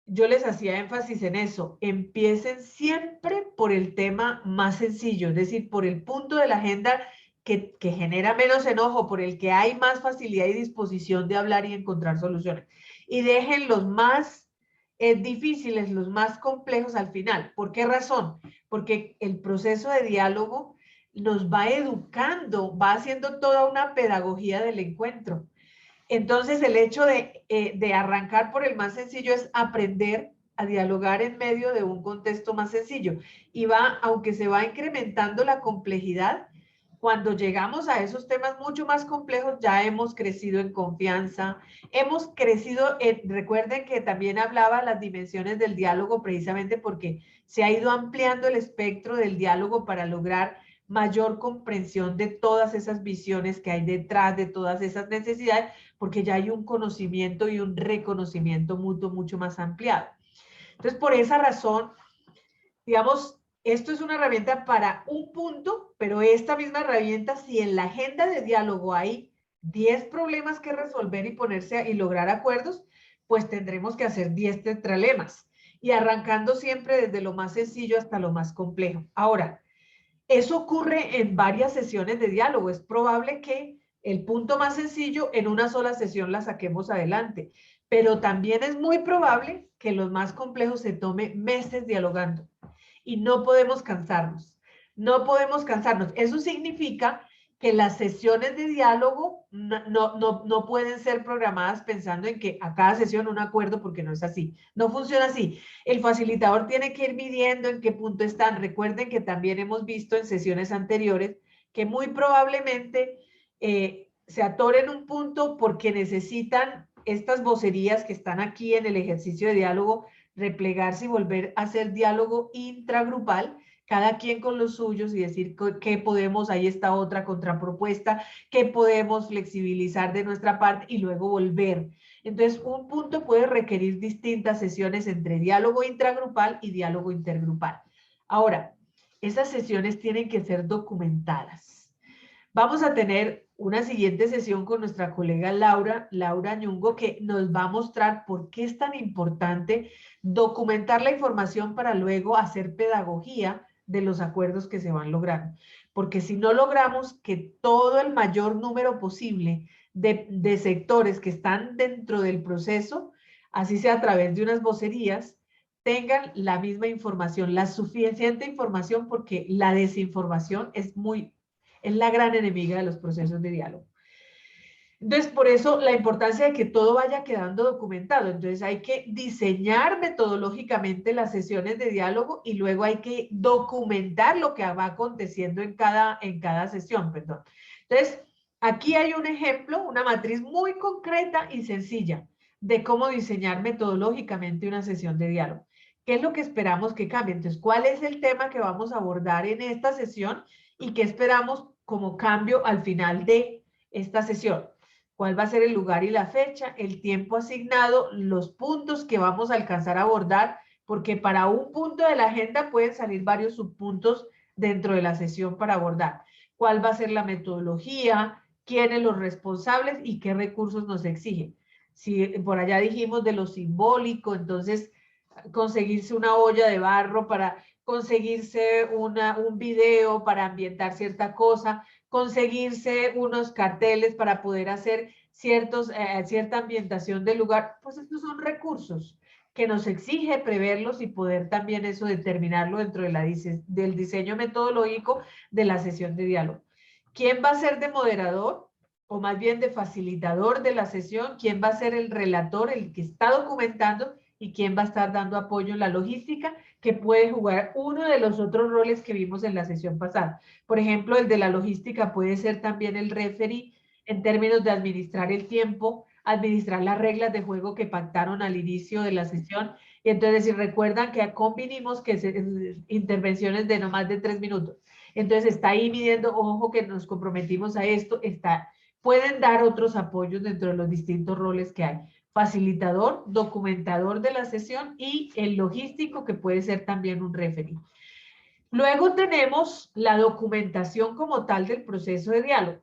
yo les hacía énfasis en eso. Empiecen siempre por el tema más sencillo, es decir, por el punto de la agenda que genera menos enojo, por el que hay más facilidad y disposición de hablar y encontrar soluciones. Y dejen los más difíciles, los más complejos al final. ¿Por qué razón? Porque el proceso de diálogo nos va educando, va haciendo toda una pedagogía del encuentro. Entonces, el hecho de arrancar por el más sencillo es aprender a dialogar en medio de un contexto más sencillo. Y aunque se va incrementando la complejidad, cuando llegamos a esos temas mucho más complejos, ya hemos crecido en confianza, hemos crecido, recuerden que también hablaba las dimensiones del diálogo precisamente porque se ha ido ampliando el espectro del diálogo para lograr mayor comprensión de todas esas visiones que hay detrás de todas esas necesidades, porque ya hay un conocimiento y un reconocimiento mutuo mucho más ampliado. Entonces, por esa razón, digamos, esto es una herramienta para un punto, pero esta misma herramienta, si en la agenda de diálogo hay 10 problemas que resolver y ponerse y lograr acuerdos, pues tendremos que hacer 10 tetralemas y arrancando siempre desde lo más sencillo hasta lo más complejo. Ahora, eso ocurre en varias sesiones de diálogo. Es probable que el punto más sencillo en una sola sesión la saquemos adelante, pero también es muy probable que los más complejos se tome meses dialogando. Y no podemos cansarnos, no podemos cansarnos. Eso significa que las sesiones de diálogo no pueden ser programadas pensando en que a cada sesión un acuerdo, porque no es así, no funciona así. El facilitador tiene que ir midiendo en qué punto están. Recuerden que también hemos visto en sesiones anteriores que muy probablemente se atoren un punto porque necesitan estas vocerías que están aquí en el ejercicio de diálogo replegarse y volver a hacer diálogo intragrupal, cada quien con los suyos y decir qué podemos, ahí está otra contrapropuesta, qué podemos flexibilizar de nuestra parte y luego volver. Entonces, un punto puede requerir distintas sesiones entre diálogo intragrupal y diálogo intergrupal. Ahora, esas sesiones tienen que ser documentadas. Vamos a tener una siguiente sesión con nuestra colega Laura Ñungo, que nos va a mostrar por qué es tan importante documentar la información para luego hacer pedagogía de los acuerdos que se van logrando. Porque si no logramos que todo el mayor número posible de sectores que están dentro del proceso, así sea a través de unas vocerías, tengan la misma información, la suficiente información, porque la desinformación es la gran enemiga de los procesos de diálogo. Entonces, por eso la importancia de que todo vaya quedando documentado. Entonces, hay que diseñar metodológicamente las sesiones de diálogo y luego hay que documentar lo que va aconteciendo en cada sesión, perdón. Entonces, aquí hay un ejemplo, una matriz muy concreta y sencilla de cómo diseñar metodológicamente una sesión de diálogo. ¿Qué es lo que esperamos que cambie? Entonces, ¿cuál es el tema que vamos a abordar en esta sesión y qué esperamos como cambio al final de esta sesión? ¿Cuál va a ser el lugar y la fecha, el tiempo asignado, los puntos que vamos a alcanzar a abordar? Porque para un punto de la agenda pueden salir varios subpuntos dentro de la sesión para abordar. ¿Cuál va a ser la metodología? ¿Quiénes los responsables? ¿Y qué recursos nos exigen? Si por allá dijimos de lo simbólico, entonces conseguirse una olla de barro para conseguirse un video para ambientar cierta cosa, conseguirse unos carteles para poder hacer cierta ambientación del lugar, pues estos son recursos que nos exige preverlos y poder también eso determinarlo dentro del diseño metodológico de la sesión de diálogo. ¿Quién va a ser de moderador o más bien de facilitador de la sesión? ¿Quién va a ser el relator, el que está documentando? ¿Y quién va a estar dando apoyo en la logística? Que puede jugar uno de los otros roles que vimos en la sesión pasada. Por ejemplo, el de la logística puede ser también el referee en términos de administrar el tiempo, administrar las reglas de juego que pactaron al inicio de la sesión. Y entonces, si recuerdan que convinimos que intervenciones de no más de 3 minutos. Entonces, está ahí midiendo, ojo que nos comprometimos a esto, pueden dar otros apoyos dentro de los distintos roles que hay. facilitador, documentador de la sesión y el logístico, que puede ser también un referee. Luego tenemos la documentación como tal del proceso de diálogo.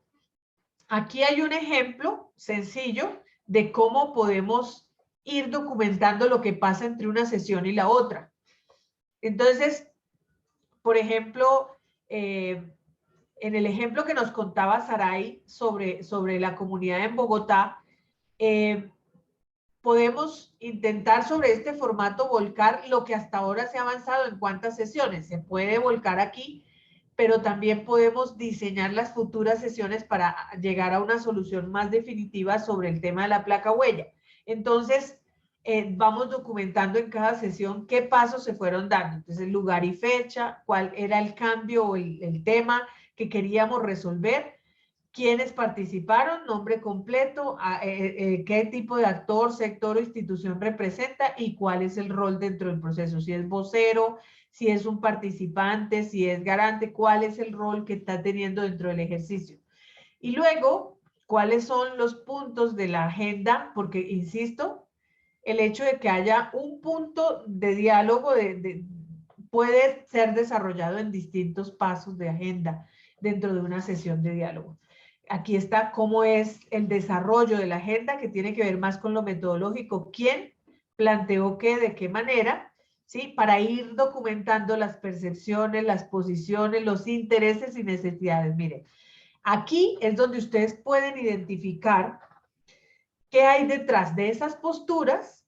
Aquí hay un ejemplo sencillo de cómo podemos ir documentando lo que pasa entre una sesión y la otra. Entonces, por ejemplo, en el ejemplo que nos contaba Saray sobre la comunidad en Bogotá, podemos intentar sobre este formato volcar lo que hasta ahora se ha avanzado en cuántas sesiones. Se puede volcar aquí, pero también podemos diseñar las futuras sesiones para llegar a una solución más definitiva sobre el tema de la placa huella. Entonces, vamos documentando en cada sesión qué pasos se fueron dando. Entonces, el lugar y fecha, cuál era el cambio o el tema que queríamos resolver, quiénes participaron, nombre completo, qué tipo de actor, sector o institución representa y cuál es el rol dentro del proceso, si es vocero, si es un participante, si es garante, cuál es el rol que está teniendo dentro del ejercicio. Y luego, cuáles son los puntos de la agenda, porque, insisto, el hecho de que haya un punto de diálogo puede ser desarrollado en distintos pasos de agenda dentro de una sesión de diálogo. Aquí está cómo es el desarrollo de la agenda, que tiene que ver más con lo metodológico. ¿Quién planteó qué, de qué manera? ¿Sí? Para ir documentando las percepciones, las posiciones, los intereses y necesidades. Miren, aquí es donde ustedes pueden identificar qué hay detrás de esas posturas,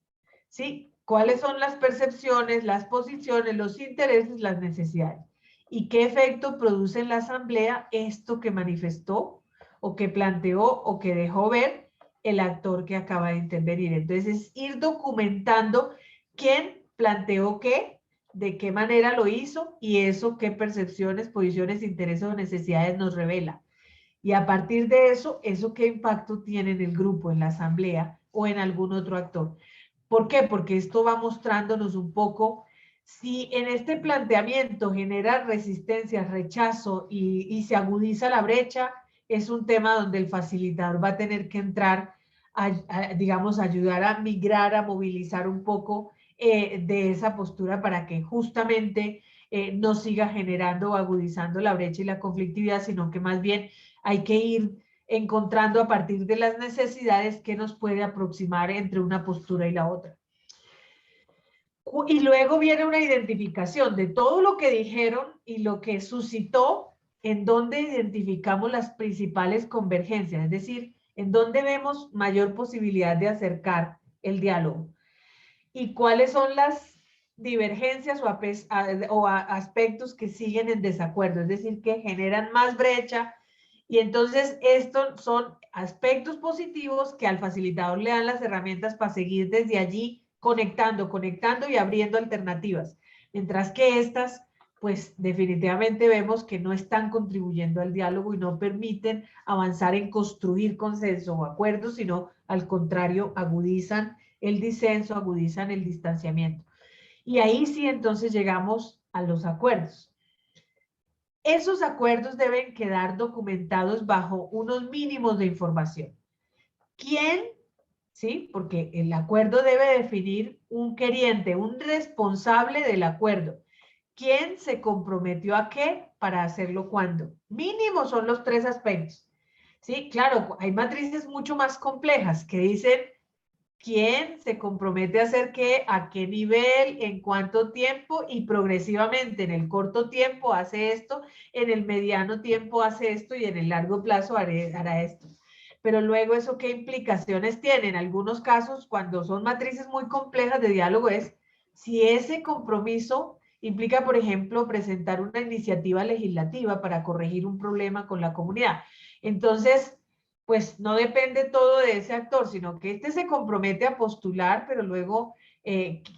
¿sí? ¿Cuáles son las percepciones, las posiciones, los intereses, las necesidades? ¿Y qué efecto produce en la asamblea esto que manifestó o que planteó o que dejó ver el actor que acaba de intervenir? Entonces, es ir documentando quién planteó qué, de qué manera lo hizo y eso qué percepciones, posiciones, intereses o necesidades nos revela. Y a partir de eso qué impacto tiene en el grupo, en la asamblea o en algún otro actor. ¿Por qué? Porque esto va mostrándonos un poco si en este planteamiento genera resistencia, rechazo y se agudiza la brecha. Es un tema donde el facilitador va a tener que entrar digamos, ayudar a migrar, a movilizar un poco de esa postura para que justamente no siga generando o agudizando la brecha y la conflictividad, sino que más bien hay que ir encontrando a partir de las necesidades que nos puede aproximar entre una postura y la otra. Y luego viene una identificación de todo lo que dijeron y lo que suscitó, en donde identificamos las principales convergencias, es decir, en donde vemos mayor posibilidad de acercar el diálogo. Y cuáles son las divergencias o aspectos que siguen en desacuerdo, es decir, que generan más brecha. Y entonces estos son aspectos positivos que al facilitador le dan las herramientas para seguir desde allí conectando y abriendo alternativas. Mientras que estas, pues definitivamente vemos que no están contribuyendo al diálogo y no permiten avanzar en construir consenso o acuerdos, sino al contrario, agudizan el disenso, agudizan el distanciamiento. Y ahí sí entonces llegamos a los acuerdos. Esos acuerdos deben quedar documentados bajo unos mínimos de información. ¿Quién? ¿Sí? Porque el acuerdo debe definir un queriente, un responsable del acuerdo. ¿Quién se comprometió a qué para hacerlo cuándo? Mínimo son los 3 aspectos. Sí, claro, hay matrices mucho más complejas que dicen quién se compromete a hacer qué, a qué nivel, en cuánto tiempo y progresivamente en el corto tiempo hace esto, en el mediano tiempo hace esto y en el largo plazo hará esto. Pero luego eso qué implicaciones tiene. En algunos casos, cuando son matrices muy complejas de diálogo, es si ese compromiso implica, por ejemplo, presentar una iniciativa legislativa para corregir un problema con la comunidad. Entonces, pues no depende todo de ese actor, sino que este se compromete a postular, pero luego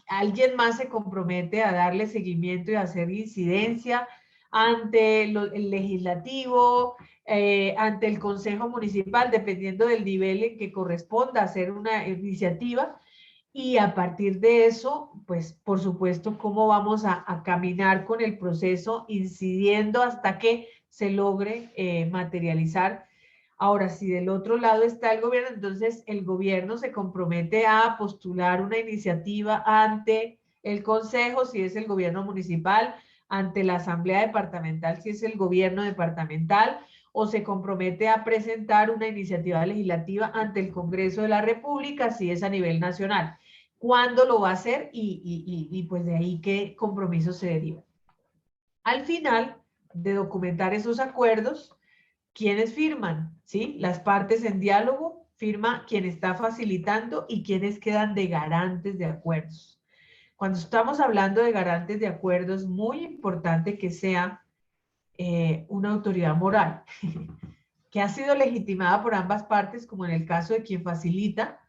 alguien más se compromete a darle seguimiento y a hacer incidencia ante el legislativo, ante el consejo municipal, dependiendo del nivel en que corresponda hacer una iniciativa. Y a partir de eso, pues por supuesto, cómo vamos a caminar con el proceso, incidiendo hasta que se logre materializar Ahora, si del otro lado está el gobierno, entonces el gobierno se compromete a postular una iniciativa ante el consejo, si es el gobierno municipal, ante la asamblea departamental, si es el gobierno departamental, o se compromete a presentar una iniciativa legislativa ante el Congreso de la República, si es a nivel nacional. ¿Cuándo lo va a hacer? Y pues de ahí qué compromiso se deriva. Al final de documentar esos acuerdos, ¿quiénes firman? ¿Sí? Las partes en diálogo, firma quien está facilitando y quienes quedan de garantes de acuerdos. Cuando estamos hablando de garantes de acuerdos, es muy importante que sea una autoridad moral, que ha sido legitimada por ambas partes, como en el caso de quien facilita,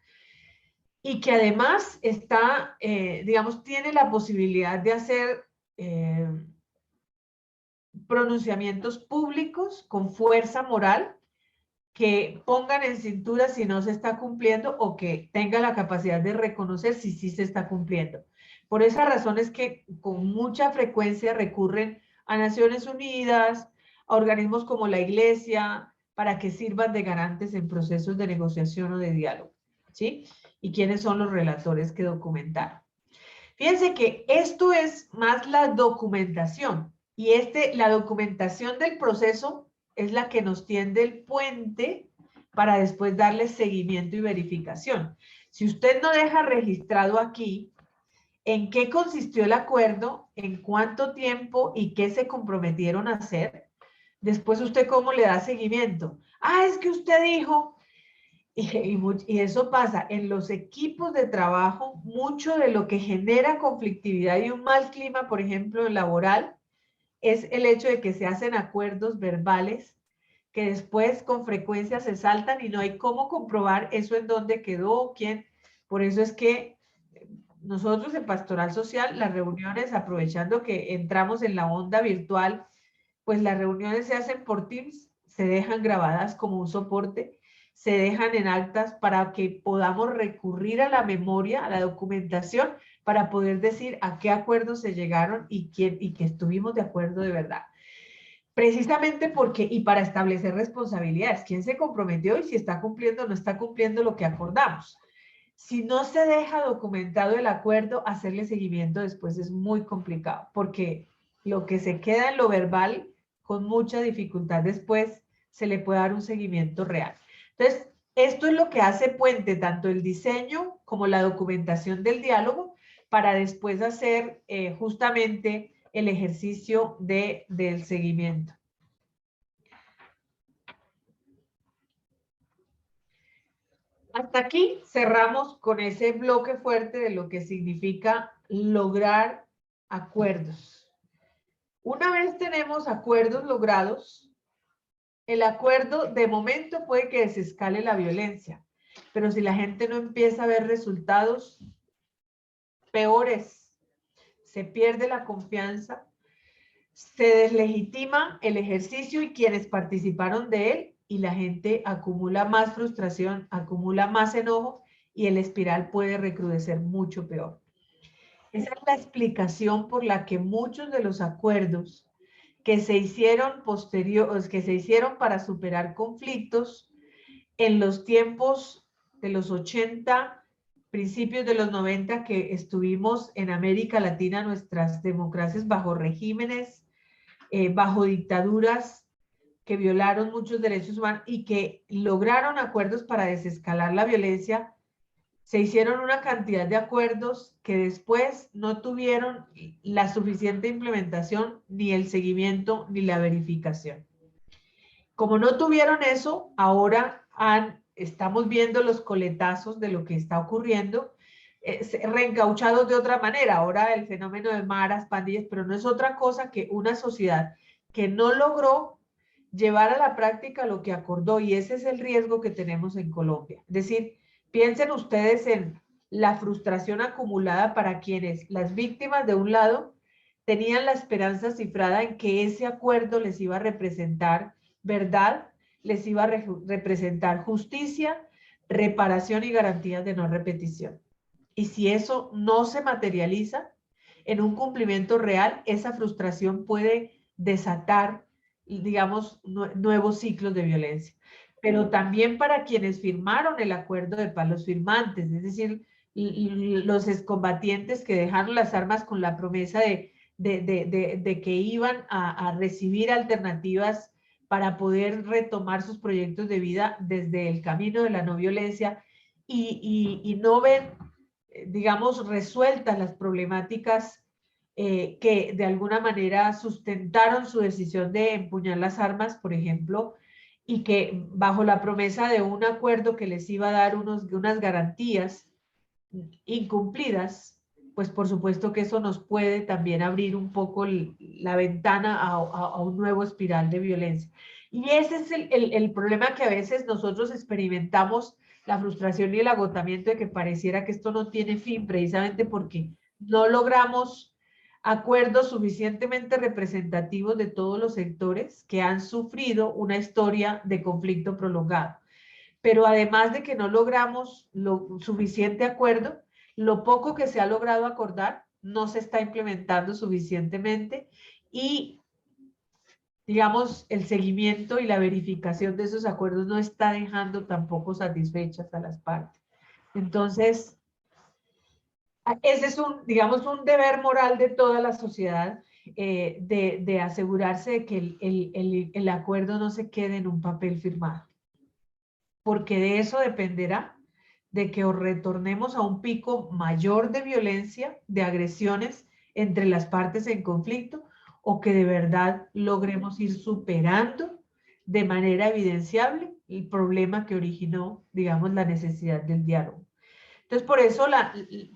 y que además está, digamos, tiene la posibilidad de hacer pronunciamientos públicos con fuerza moral que pongan en cintura si no se está cumpliendo o que tenga la capacidad de reconocer si sí se está cumpliendo. Por esa razón es que con mucha frecuencia recurren a Naciones Unidas, a organismos como la Iglesia, para que sirvan de garantes en procesos de negociación o de diálogo, ¿sí? ¿Y quiénes son los relatores que documentaron? Fíjense que esto es más la documentación, y la documentación del proceso es la que nos tiende el puente para después darle seguimiento y verificación. Si usted no deja registrado aquí en qué consistió el acuerdo, en cuánto tiempo y qué se comprometieron a hacer, después usted cómo le da seguimiento. Ah, es que usted dijo, y eso pasa en los equipos de trabajo, mucho de lo que genera conflictividad y un mal clima, por ejemplo, laboral, es el hecho de que se hacen acuerdos verbales que después con frecuencia se saltan y no hay cómo comprobar eso en dónde quedó, quién. Por eso es que nosotros en Pastoral Social, las reuniones, aprovechando que entramos en la onda virtual, pues las reuniones se hacen por Teams, se dejan grabadas como un soporte, se dejan en actas para que podamos recurrir a la memoria, a la documentación, para poder decir a qué acuerdos se llegaron y que estuvimos de acuerdo de verdad. Precisamente porque, y para establecer responsabilidades, quién se comprometió y si está cumpliendo o no está cumpliendo lo que acordamos. Si no se deja documentado el acuerdo, hacerle seguimiento después es muy complicado, porque lo que se queda en lo verbal, con mucha dificultad después, se le puede dar un seguimiento real. Entonces, esto es lo que hace puente tanto el diseño como la documentación del diálogo para después hacer justamente el ejercicio del seguimiento. Hasta aquí cerramos con ese bloque fuerte de lo que significa lograr acuerdos. Una vez tenemos acuerdos logrados, el acuerdo de momento puede que desescale la violencia, pero si la gente no empieza a ver resultados peores, se pierde la confianza, se deslegitima el ejercicio y quienes participaron de él, y la gente acumula más frustración, acumula más enojo y el espiral puede recrudecer mucho peor. Esa es la explicación por la que muchos de los acuerdos que se hicieron que se hicieron para superar conflictos en los tiempos de los 80, principios de los 90, que estuvimos en América Latina, nuestras democracias bajo regímenes, bajo dictaduras que violaron muchos derechos humanos y que lograron acuerdos para desescalar la violencia, se hicieron una cantidad de acuerdos que después no tuvieron la suficiente implementación, ni el seguimiento, ni la verificación. Como no tuvieron eso, ahora estamos viendo los coletazos de lo que está ocurriendo, reencauchados de otra manera. Ahora el fenómeno de maras, pandillas, pero no es otra cosa que una sociedad que no logró llevar a la práctica lo que acordó, y ese es el riesgo que tenemos en Colombia. Es decir, piensen ustedes en la frustración acumulada para quienes, las víctimas de un lado, tenían la esperanza cifrada en que ese acuerdo les iba a representar verdad, les iba a representar justicia, reparación y garantías de no repetición. Y si eso no se materializa en un cumplimiento real, esa frustración puede desatar, digamos, nuevos ciclos de violencia. pero también para quienes firmaron el acuerdo de paz, los firmantes, es decir, los excombatientes que dejaron las armas con la promesa de que iban a recibir alternativas para poder retomar sus proyectos de vida desde el camino de la no violencia y no ven, digamos, resueltas las problemáticas que de alguna manera sustentaron su decisión de empuñar las armas, por ejemplo, y que bajo la promesa de un acuerdo que les iba a dar unas garantías incumplidas, pues por supuesto que eso nos puede también abrir un poco la ventana a un nuevo espiral de violencia. Y ese es el problema que a veces nosotros experimentamos, la frustración y el agotamiento de que pareciera que esto no tiene fin, precisamente porque no logramos acuerdos suficientemente representativos de todos los sectores que han sufrido una historia de conflicto prolongado. Pero además de que no logramos lo suficiente acuerdo, lo poco que se ha logrado acordar no se está implementando suficientemente y, digamos, el seguimiento y la verificación de esos acuerdos no está dejando tampoco satisfechas a las partes. Entonces, ese es un, digamos, un deber moral de toda la sociedad de asegurarse de que el acuerdo no se quede en un papel firmado, porque de eso dependerá de que os retornemos a un pico mayor de violencia, de agresiones entre las partes en conflicto, o que de verdad logremos ir superando de manera evidenciable el problema que originó, digamos, la necesidad del diálogo. Entonces, por eso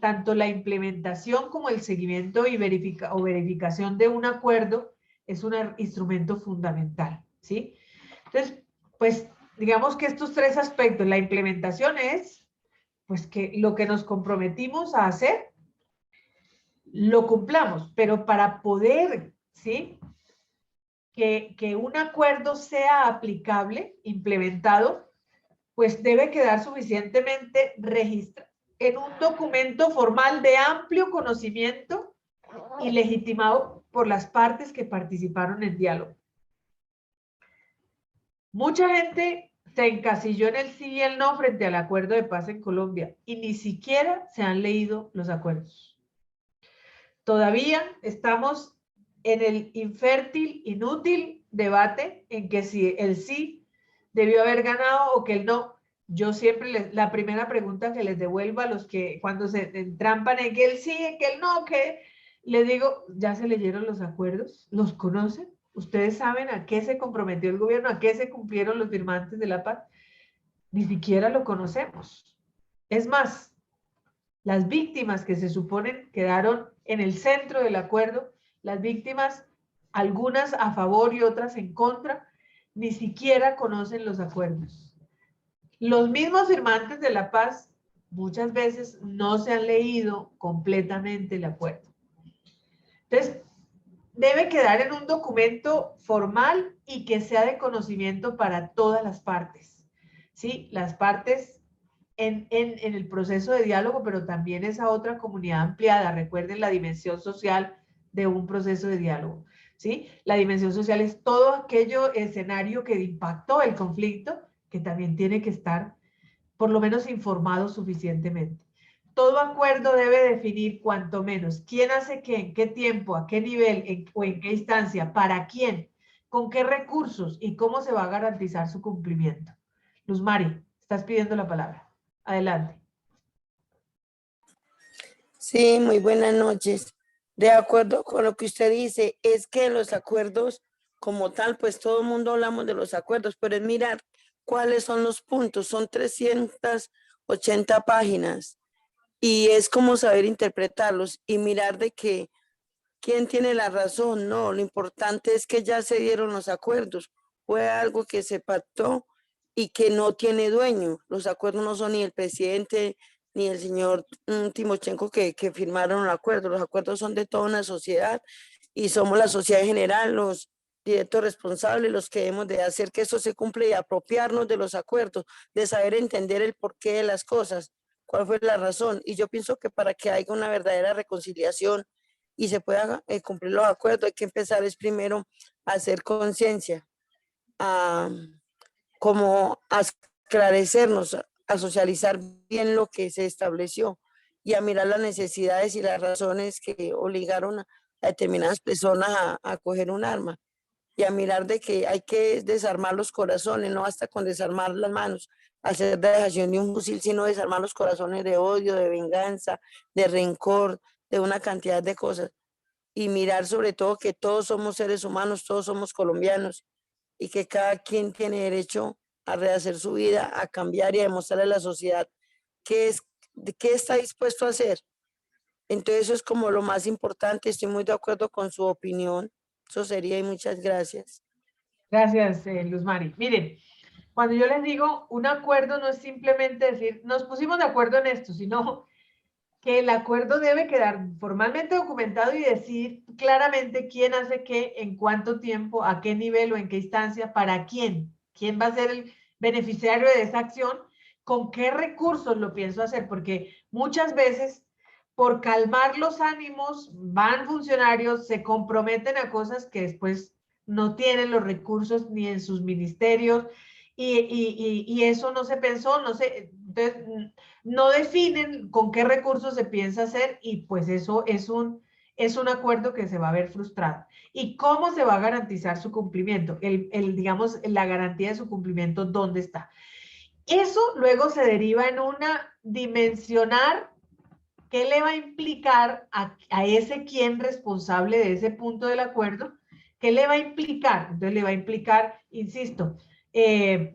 tanto la implementación como el seguimiento y verificación de un acuerdo es un instrumento fundamental, ¿sí? Entonces, pues, digamos que estos tres aspectos, la implementación es pues que lo que nos comprometimos a hacer, lo cumplamos, pero para poder, ¿sí? Que un acuerdo sea aplicable, implementado, pues debe quedar suficientemente registrado en un documento formal de amplio conocimiento y legitimado por las partes que participaron en el diálogo. Mucha gente se encasilló en el sí y el no frente al acuerdo de paz en Colombia y ni siquiera se han leído los acuerdos. Todavía estamos en el infértil, inútil debate en que si el sí debió haber ganado o que el no. Yo siempre, la primera pregunta que les devuelvo a los que cuando se entrampan en que el sí, que el no, que les digo, ¿ya se leyeron los acuerdos? ¿Los conocen? ¿Ustedes saben a qué se comprometió el gobierno? ¿A qué se cumplieron los firmantes de la paz? Ni siquiera lo conocemos. Es más, las víctimas que se suponen quedaron en el centro del acuerdo, las víctimas, algunas a favor y otras en contra, ni siquiera conocen los acuerdos. Los mismos firmantes de la paz muchas veces no se han leído completamente el acuerdo. Entonces, debe quedar en un documento formal y que sea de conocimiento para todas las partes. ¿Sí? Las partes en el proceso de diálogo, pero también esa otra comunidad ampliada. Recuerden la dimensión social de un proceso de diálogo. ¿Sí? La dimensión social es todo aquello escenario que impactó el conflicto, que también tiene que estar por lo menos informado suficientemente. Todo acuerdo debe definir cuanto menos quién hace qué, en qué tiempo, a qué nivel o en qué instancia, para quién, con qué recursos y cómo se va a garantizar su cumplimiento. Luz Mari, estás pidiendo la palabra. Adelante. Sí, muy buenas noches. De acuerdo con lo que usted dice, es que los acuerdos como tal, pues todo el mundo hablamos de los acuerdos, pero es mirar cuáles son los puntos. Son 380 páginas y es como saber interpretarlos y mirar de que quién tiene la razón. No, lo importante es que ya se dieron los acuerdos. Fue algo que se pactó y que no tiene dueño. Los acuerdos no son ni el presidente ni el señor Timochenko que firmaron el acuerdo. Los acuerdos son de toda una sociedad y somos la sociedad en general, los directos responsables, los que debemos de hacer que eso se cumpla y apropiarnos de los acuerdos, de saber entender el porqué de las cosas, cuál fue la razón. Y yo pienso que para que haya una verdadera reconciliación y se pueda cumplir los acuerdos, hay que empezar es primero a hacer conciencia, a como a esclarecernos, a socializar bien lo que se estableció y a mirar las necesidades y las razones que obligaron a determinadas personas a coger un arma y a mirar de que hay que desarmar los corazones, no basta con desarmar las manos, hacer dejación de un fusil, sino desarmar los corazones de odio, de venganza, de rencor, de una cantidad de cosas. Y mirar sobre todo que todos somos seres humanos, todos somos colombianos y que cada quien tiene derecho a rehacer su vida, a cambiar y a demostrarle a la sociedad qué está dispuesto a hacer. Entonces eso es como lo más importante, estoy muy de acuerdo con su opinión. Eso sería y muchas gracias. Gracias, Luz Mari. Miren, cuando yo les digo un acuerdo no es simplemente decir, nos pusimos de acuerdo en esto, sino que el acuerdo debe quedar formalmente documentado y decir claramente quién hace qué, en cuánto tiempo, a qué nivel o en qué instancia, para quién va a ser el beneficiario de esa acción, con qué recursos lo pienso hacer, porque muchas veces por calmar los ánimos van funcionarios, se comprometen a cosas que después no tienen los recursos ni en sus ministerios y eso no se pensó, no sé, entonces no definen con qué recursos se piensa hacer y pues eso es un acuerdo que se va a ver frustrado. ¿Y cómo se va a garantizar su cumplimiento? Digamos, la garantía de su cumplimiento, ¿dónde está? Eso luego se deriva en una dimensionar qué le va a implicar a ese quien responsable de ese punto del acuerdo, qué le va a implicar. Entonces le va a implicar, insisto,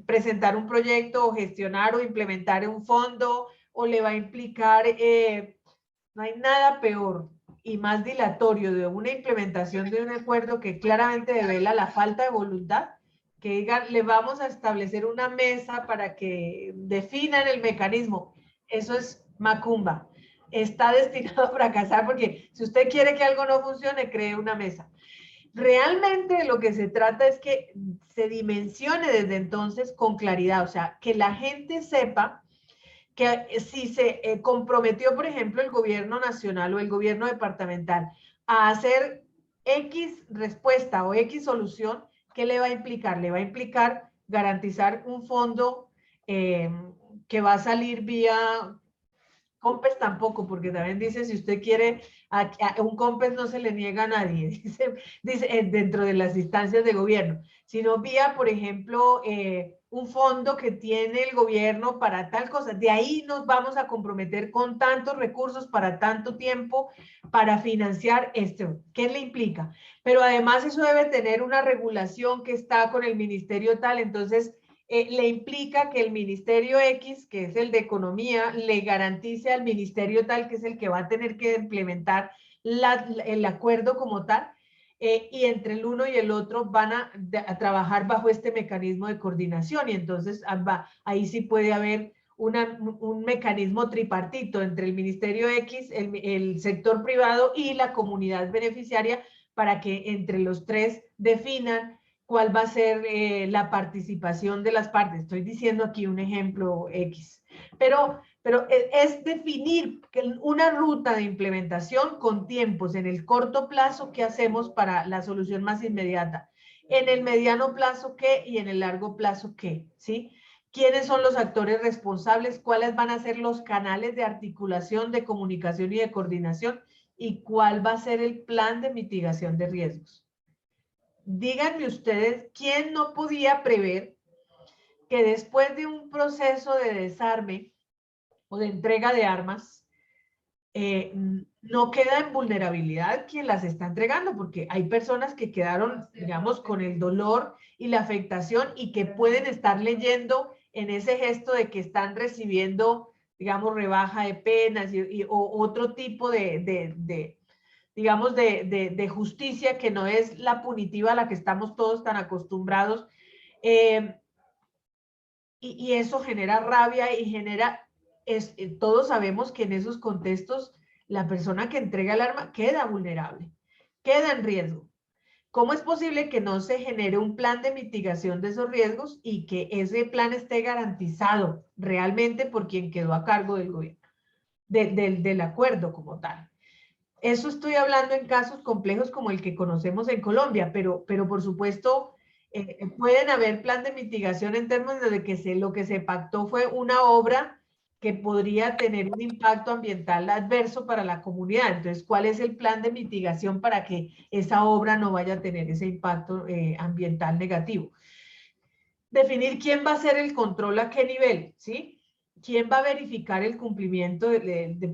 presentar un proyecto o gestionar o implementar un fondo, o le va a implicar, no hay nada peor y más dilatorio de una implementación de un acuerdo que claramente devela la falta de voluntad, que digan, le vamos a establecer una mesa para que definan el mecanismo. Eso es macumba. Está destinado a fracasar porque si usted quiere que algo no funcione, cree una mesa. Realmente lo que se trata es que se dimensione desde entonces con claridad, o sea, que la gente sepa que si se comprometió, por ejemplo, el gobierno nacional o el gobierno departamental a hacer X respuesta o X solución, ¿qué le va a implicar? Le va a implicar garantizar un fondo que va a salir vía COMPES tampoco, porque también dice, si usted quiere, un COMPES no se le niega a nadie, dice dentro de las instancias de gobierno, sino vía, por ejemplo, un fondo que tiene el gobierno para tal cosa. De ahí nos vamos a comprometer con tantos recursos para tanto tiempo para financiar esto. ¿Qué le implica? Pero además eso debe tener una regulación que está con el ministerio tal, entonces le implica que el ministerio X, que es el de Economía, le garantice al ministerio tal, que es el que va a tener que implementar el acuerdo como tal, y entre el uno y el otro van a trabajar bajo este mecanismo de coordinación, y entonces ahí sí puede haber un mecanismo tripartito entre el ministerio X, el sector privado y la comunidad beneficiaria, para que entre los tres definan cuál va a ser la participación de las partes. Estoy diciendo aquí un ejemplo X. Pero es definir una ruta de implementación con tiempos en el corto plazo, qué hacemos para la solución más inmediata, en el mediano plazo qué y en el largo plazo qué, ¿sí? ¿Quiénes son los actores responsables? ¿Cuáles van a ser los canales de articulación, de comunicación y de coordinación? ¿Y cuál va a ser el plan de mitigación de riesgos? Díganme ustedes, ¿quién no podía prever que después de un proceso de desarme o de entrega de armas, no queda en vulnerabilidad quien las está entregando? Porque hay personas que quedaron, digamos, con el dolor y la afectación y que pueden estar leyendo en ese gesto de que están recibiendo, digamos, rebaja de penas o otro tipo digamos, de justicia que no es la punitiva a la que estamos todos tan acostumbrados. Y eso genera rabia y genera, todos sabemos que en esos contextos la persona que entrega el arma queda vulnerable, queda en riesgo. ¿Cómo es posible que no se genere un plan de mitigación de esos riesgos y que ese plan esté garantizado realmente por quien quedó a cargo del gobierno, del acuerdo como tal? Eso estoy hablando en casos complejos como el que conocemos en Colombia, pero por supuesto, pueden haber plan de mitigación en términos de que lo que se pactó fue una obra que podría tener un impacto ambiental adverso para la comunidad. Entonces, ¿cuál es el plan de mitigación para que esa obra no vaya a tener ese impacto ambiental negativo? Definir quién va a hacer el control a qué nivel, ¿sí? ¿Quién va a verificar el cumplimiento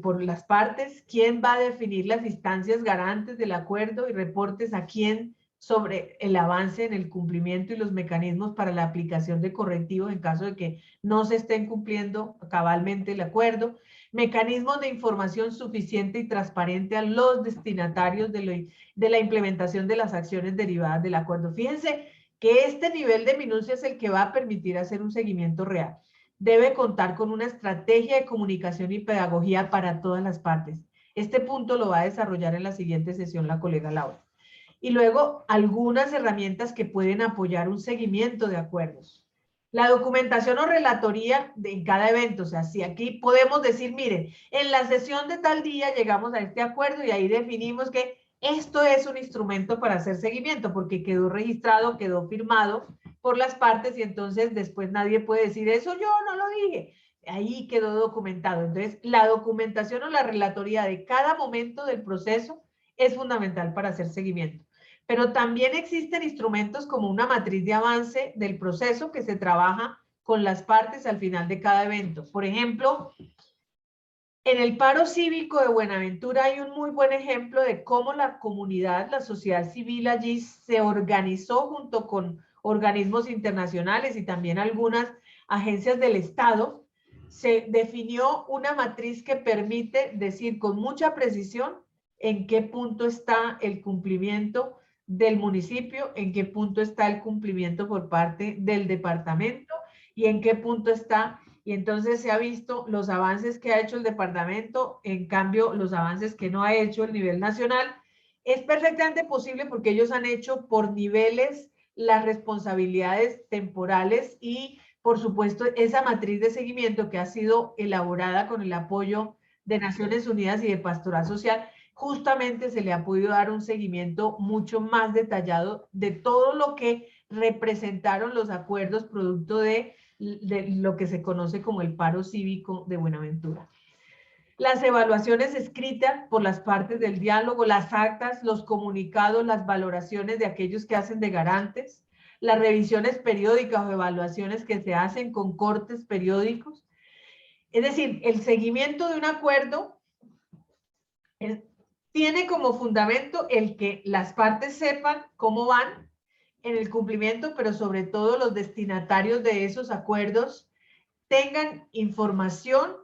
por las partes? ¿Quién va a definir las instancias garantes del acuerdo y reportes a quién sobre el avance en el cumplimiento y los mecanismos para la aplicación de correctivos en caso de que no se estén cumpliendo cabalmente el acuerdo? Mecanismos de información suficiente y transparente a los destinatarios de la implementación de las acciones derivadas del acuerdo. Fíjense que este nivel de minucia es el que va a permitir hacer un seguimiento real. Debe contar con una estrategia de comunicación y pedagogía para todas las partes. Este punto lo va a desarrollar en la siguiente sesión la colega Laura. Y luego, algunas herramientas que pueden apoyar un seguimiento de acuerdos. La documentación o relatoría en cada evento. O sea, si aquí podemos decir, miren, en la sesión de tal día llegamos a este acuerdo y ahí definimos que esto es un instrumento para hacer seguimiento porque quedó registrado, quedó firmado por las partes y entonces después nadie puede decir, eso yo no lo dije. Ahí quedó documentado. Entonces, la documentación o la relatoría de cada momento del proceso es fundamental para hacer seguimiento. Pero también existen instrumentos como una matriz de avance del proceso que se trabaja con las partes al final de cada evento. Por ejemplo, en el paro cívico de Buenaventura hay un muy buen ejemplo de cómo la comunidad, la sociedad civil allí se organizó junto con organismos internacionales y también algunas agencias del Estado. Se definió una matriz que permite decir con mucha precisión en qué punto está el cumplimiento del municipio, en qué punto está el cumplimiento por parte del departamento y en qué punto está. Y entonces se ha visto los avances que ha hecho el departamento, en cambio los avances que no ha hecho el nivel nacional. Es perfectamente posible porque ellos han hecho por niveles las responsabilidades temporales y, por supuesto, esa matriz de seguimiento que ha sido elaborada con el apoyo de Naciones Unidas y de Pastoral Social, justamente se le ha podido dar un seguimiento mucho más detallado de todo lo que representaron los acuerdos producto de lo que se conoce como el paro cívico de Buenaventura. Las evaluaciones escritas por las partes del diálogo, las actas, los comunicados, las valoraciones de aquellos que hacen de garantes, las revisiones periódicas o evaluaciones que se hacen con cortes periódicos. Es decir, el seguimiento de un acuerdo tiene como fundamento el que las partes sepan cómo van en el cumplimiento, pero sobre todo los destinatarios de esos acuerdos tengan información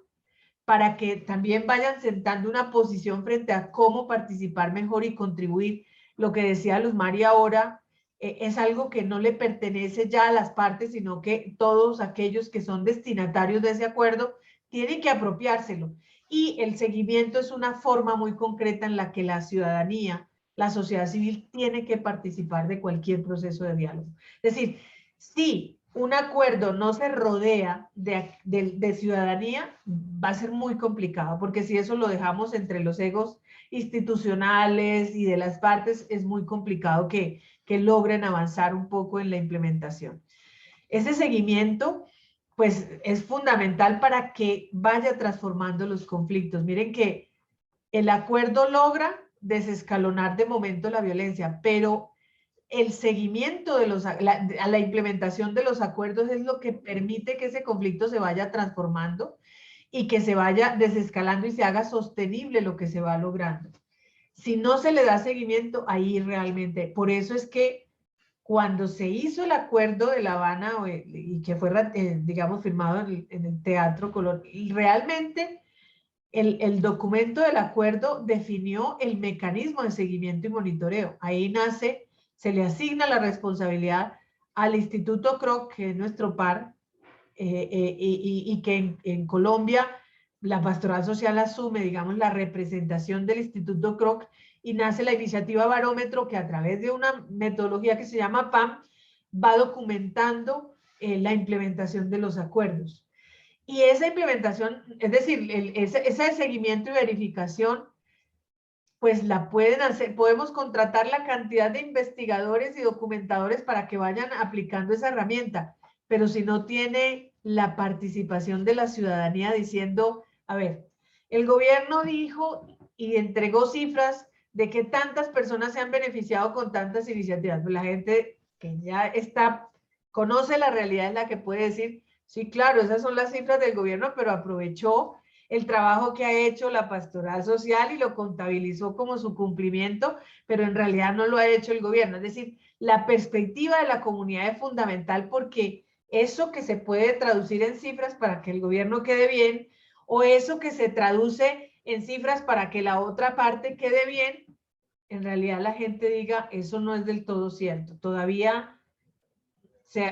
para que también vayan sentando una posición frente a cómo participar mejor y contribuir. Lo que decía Luz María ahora es algo que no le pertenece ya a las partes, sino que todos aquellos que son destinatarios de ese acuerdo tienen que apropiárselo. Y el seguimiento es una forma muy concreta en la que la ciudadanía, la sociedad civil tiene que participar de cualquier proceso de diálogo. Es decir, si un acuerdo no se rodea de ciudadanía, va a ser muy complicado, porque si eso lo dejamos entre los egos institucionales y de las partes, es muy complicado que logren avanzar un poco en la implementación. Ese seguimiento, pues, es fundamental para que vaya transformando los conflictos. Miren que el acuerdo logra desescalonar de momento la violencia, pero el seguimiento de a la implementación de los acuerdos es lo que permite que ese conflicto se vaya transformando y que se vaya desescalando y se haga sostenible lo que se va logrando. Si no se le da seguimiento, ahí realmente, por eso es que cuando se hizo el acuerdo de La Habana y que fue, digamos, firmado en el Teatro Colón, realmente el documento del acuerdo definió el mecanismo de seguimiento y monitoreo. Ahí nace, se le asigna la responsabilidad al Instituto Kroc, que es nuestro par, y que en Colombia la Pastoral Social asume, digamos, la representación del Instituto Kroc y nace la iniciativa Barómetro, que a través de una metodología que se llama PAM va documentando la implementación de los acuerdos. Y esa implementación, es decir, ese seguimiento y verificación pues la pueden hacer, podemos contratar la cantidad de investigadores y documentadores para que vayan aplicando esa herramienta, pero si no tiene la participación de la ciudadanía diciendo, a ver, el gobierno dijo y entregó cifras de que tantas personas se han beneficiado con tantas iniciativas, pues la gente que ya conoce la realidad es la que puede decir, sí, claro, esas son las cifras del gobierno, pero aprovechó el trabajo que ha hecho la pastoral social y lo contabilizó como su cumplimiento, pero en realidad no lo ha hecho el gobierno. Es decir, la perspectiva de la comunidad es fundamental porque eso que se puede traducir en cifras para que el gobierno quede bien, o eso que se traduce en cifras para que la otra parte quede bien, en realidad la gente diga, eso no es del todo cierto. Todavía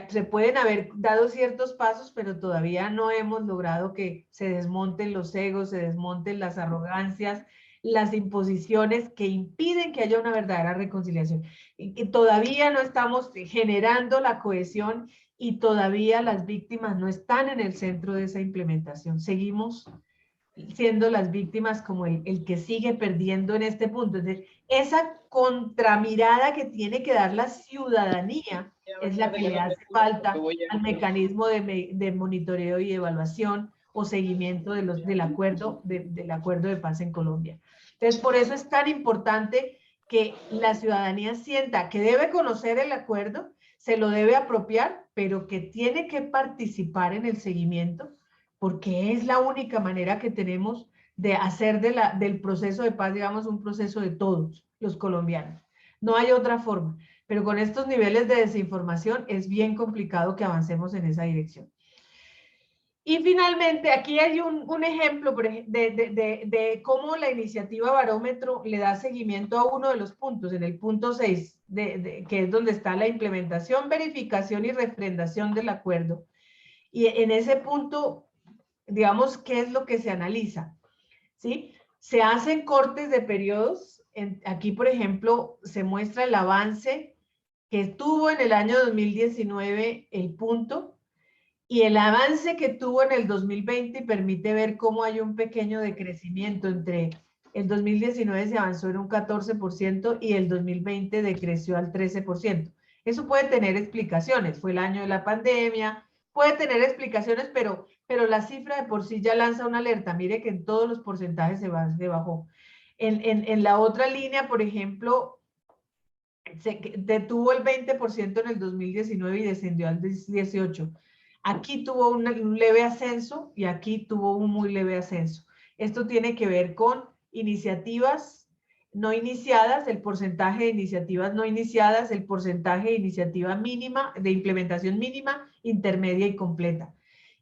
se pueden haber dado ciertos pasos, pero todavía no hemos logrado que se desmonten los egos, se desmonten las arrogancias, las imposiciones que impiden que haya una verdadera reconciliación. Y todavía no estamos generando la cohesión y todavía las víctimas no están en el centro de esa implementación. Seguimos siendo las víctimas como el que sigue perdiendo en este punto. Entonces, esa contramirada que tiene que dar la ciudadanía es la que le hace falta al mecanismo de monitoreo y evaluación o seguimiento del acuerdo de paz en Colombia. Entonces, por eso es tan importante que la ciudadanía sienta que debe conocer el acuerdo, se lo debe apropiar, pero que tiene que participar en el seguimiento, porque es la única manera que tenemos de hacer del proceso de paz, digamos, un proceso de todos los colombianos. No hay otra forma, pero con estos niveles de desinformación es bien complicado que avancemos en esa dirección. Y finalmente, aquí hay un ejemplo de cómo la iniciativa Barómetro le da seguimiento a uno de los puntos, en el punto 6, que es donde está la implementación, verificación y refrendación del acuerdo. Y en ese punto, digamos, ¿qué es lo que se analiza? ¿Sí? Se hacen cortes de periodos. Aquí, por ejemplo, se muestra el avance que tuvo en el año 2019 el punto y el avance que tuvo en el 2020 permite ver cómo hay un pequeño decrecimiento entre el 2019 se avanzó en un 14% y el 2020 decreció al 13%. Eso puede tener explicaciones. Fue el año de la pandemia, puede tener explicaciones, pero la cifra de por sí ya lanza una alerta. Mire que en todos los porcentajes se bajó. En la otra línea, por ejemplo, se detuvo el 20% en el 2019 y descendió al 18%. Aquí tuvo un leve ascenso y aquí tuvo un muy leve ascenso. Esto tiene que ver con iniciativas no iniciadas, el porcentaje de iniciativas no iniciadas, el porcentaje de iniciativa mínima, de implementación mínima, intermedia y completa.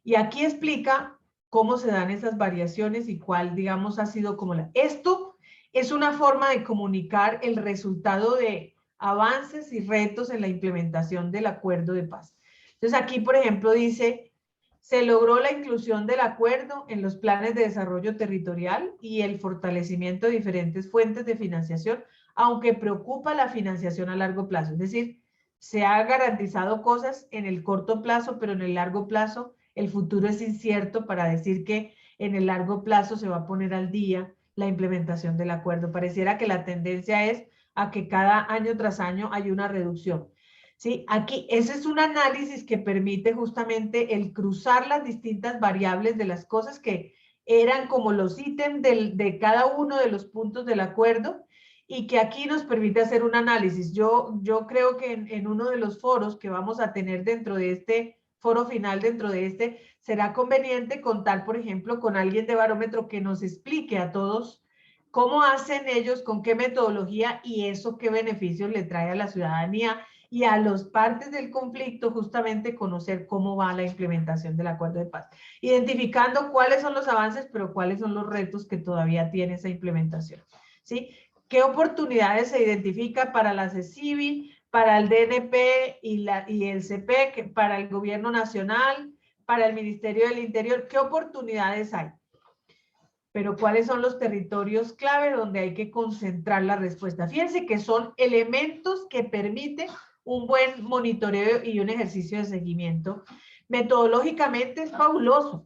Y aquí explica cómo se dan esas variaciones y cuál, digamos, ha sido como Esto es una forma de comunicar el resultado de avances y retos en la implementación del acuerdo de paz. Entonces aquí, por ejemplo, dice, se logró la inclusión del acuerdo en los planes de desarrollo territorial y el fortalecimiento de diferentes fuentes de financiación, aunque preocupa la financiación a largo plazo. Es decir, se ha garantizado cosas en el corto plazo, pero en el largo plazo el futuro es incierto para decir que en el largo plazo se va a poner al día la implementación del acuerdo. Pareciera que la tendencia es a que cada año tras año hay una reducción. ¿Sí? Aquí, ese es un análisis que permite justamente el cruzar las distintas variables de las cosas que eran como los ítems de cada uno de los puntos del acuerdo y que aquí nos permite hacer un análisis. Yo creo que en uno de los foros que vamos a tener dentro de este foro final, será conveniente contar, por ejemplo, con alguien de Barómetro que nos explique a todos cómo hacen ellos, con qué metodología y eso qué beneficios le trae a la ciudadanía y a las partes del conflicto, justamente conocer cómo va la implementación del acuerdo de paz, identificando cuáles son los avances, pero cuáles son los retos que todavía tiene esa implementación, ¿sí? ¿Qué oportunidades se identifica para la CECIVI, para el DNP y el CP, para el gobierno nacional, para el Ministerio del Interior? ¿Qué oportunidades hay? Pero ¿cuáles son los territorios clave donde hay que concentrar la respuesta? Fíjense que son elementos que permiten un buen monitoreo y un ejercicio de seguimiento. Metodológicamente es fabuloso,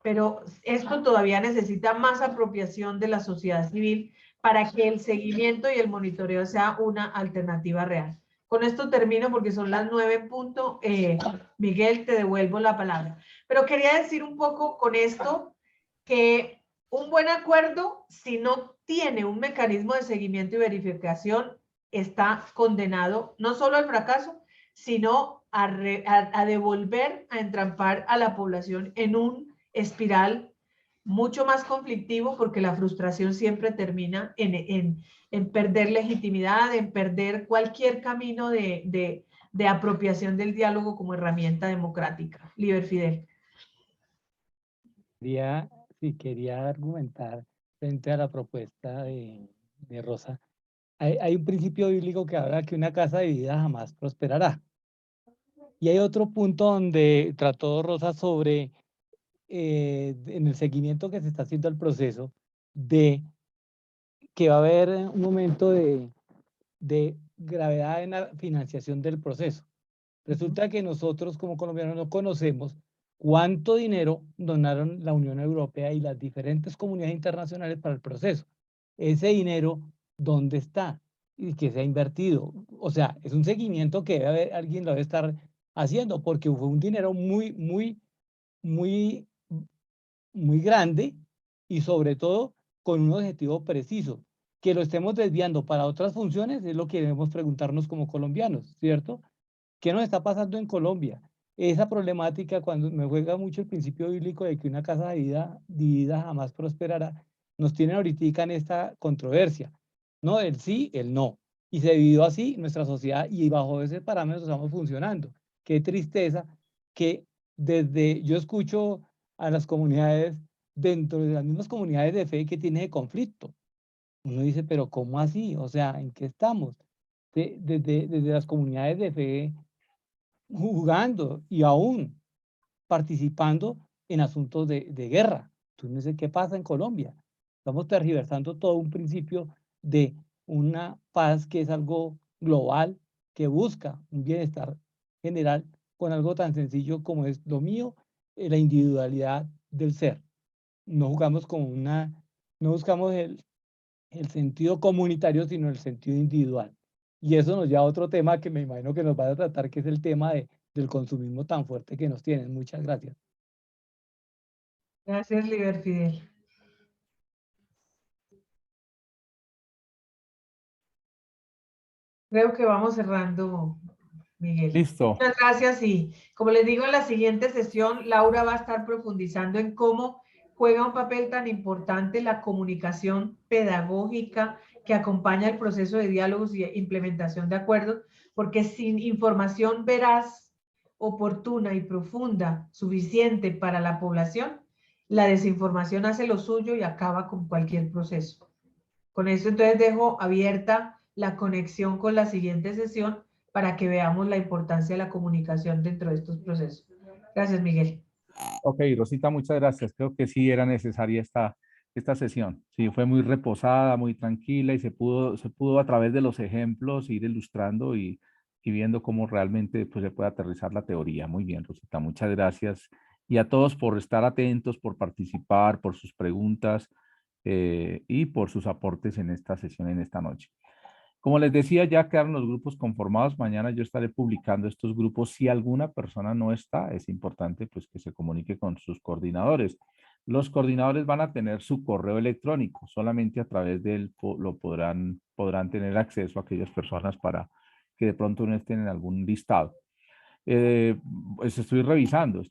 pero esto todavía necesita más apropiación de la sociedad civil para que el seguimiento y el monitoreo sea una alternativa real. Con esto termino porque son las 9 en punto. Miguel, te devuelvo la palabra. Pero quería decir un poco con esto que un buen acuerdo, si no tiene un mecanismo de seguimiento y verificación, está condenado no solo al fracaso, sino a devolver, a entrampar a la población en un espiral mucho más conflictivo, porque la frustración siempre termina en perder legitimidad, en perder cualquier camino de apropiación del diálogo como herramienta democrática. Liber Fidel. Quería argumentar frente a la propuesta de Rosa. Hay un principio bíblico que habla que una casa dividida jamás prosperará. Y hay otro punto donde trató Rosa sobre, en el seguimiento que se está haciendo al proceso, de que va a haber un momento de gravedad en la financiación del proceso. Resulta que nosotros como colombianos no conocemos cuánto dinero donaron la Unión Europea y las diferentes comunidades internacionales para el proceso. Ese dinero, ¿dónde está? Y que se ha invertido. O sea, es un seguimiento que alguien lo debe estar haciendo, porque fue un dinero muy grande y sobre todo con un objetivo preciso. Que lo estemos desviando para otras funciones es lo que debemos preguntarnos como colombianos, ¿cierto? ¿Qué nos está pasando en Colombia? Esa problemática, cuando me juega mucho el principio bíblico de que una casa dividida jamás prosperará, nos tiene ahorita en esta controversia, ¿no? El sí, el no. Y se dividió así nuestra sociedad y bajo ese parámetro estamos funcionando. Qué tristeza que yo escucho a las comunidades, dentro de las mismas comunidades de fe, que tiene conflicto. Uno dice, pero ¿cómo así? O sea, ¿en qué estamos? Desde las comunidades de fe jugando y aún participando en asuntos de guerra. Entonces, no sé qué pasa en Colombia. Estamos tergiversando todo un principio de una paz que es algo global, que busca un bienestar general con algo tan sencillo como es lo mío, la individualidad del ser. No jugamos no buscamos el sentido comunitario, sino el sentido individual. Y eso nos lleva a otro tema que me imagino que nos va a tratar, que es el tema del consumismo tan fuerte que nos tienen. Muchas gracias. Gracias, Liber Fidel. Creo que vamos cerrando, Miguel. Listo. Muchas gracias y como les digo, en la siguiente sesión Laura va a estar profundizando en cómo juega un papel tan importante la comunicación pedagógica que acompaña el proceso de diálogos y implementación de acuerdos, porque sin información veraz, oportuna y profunda suficiente para la población, la desinformación hace lo suyo y acaba con cualquier proceso. Con eso entonces dejo abierta la conexión con la siguiente sesión para que veamos la importancia de la comunicación dentro de estos procesos. Gracias, Miguel. Ok, Rosita, muchas gracias. Creo que sí era necesaria esta sesión. Sí, fue muy reposada, muy tranquila y se pudo a través de los ejemplos ir ilustrando y viendo cómo realmente pues, se puede aterrizar la teoría. Muy bien, Rosita, muchas gracias. Y a todos por estar atentos, por participar, por sus preguntas y por sus aportes en esta sesión, en esta noche. Como les decía, ya quedaron los grupos conformados. Mañana yo estaré publicando estos grupos. Si alguna persona no está, es importante pues que se comunique con sus coordinadores. Los coordinadores van a tener su correo electrónico. Solamente a través de él podrán tener acceso a aquellas personas para que de pronto no estén en algún listado. Pues estoy revisando.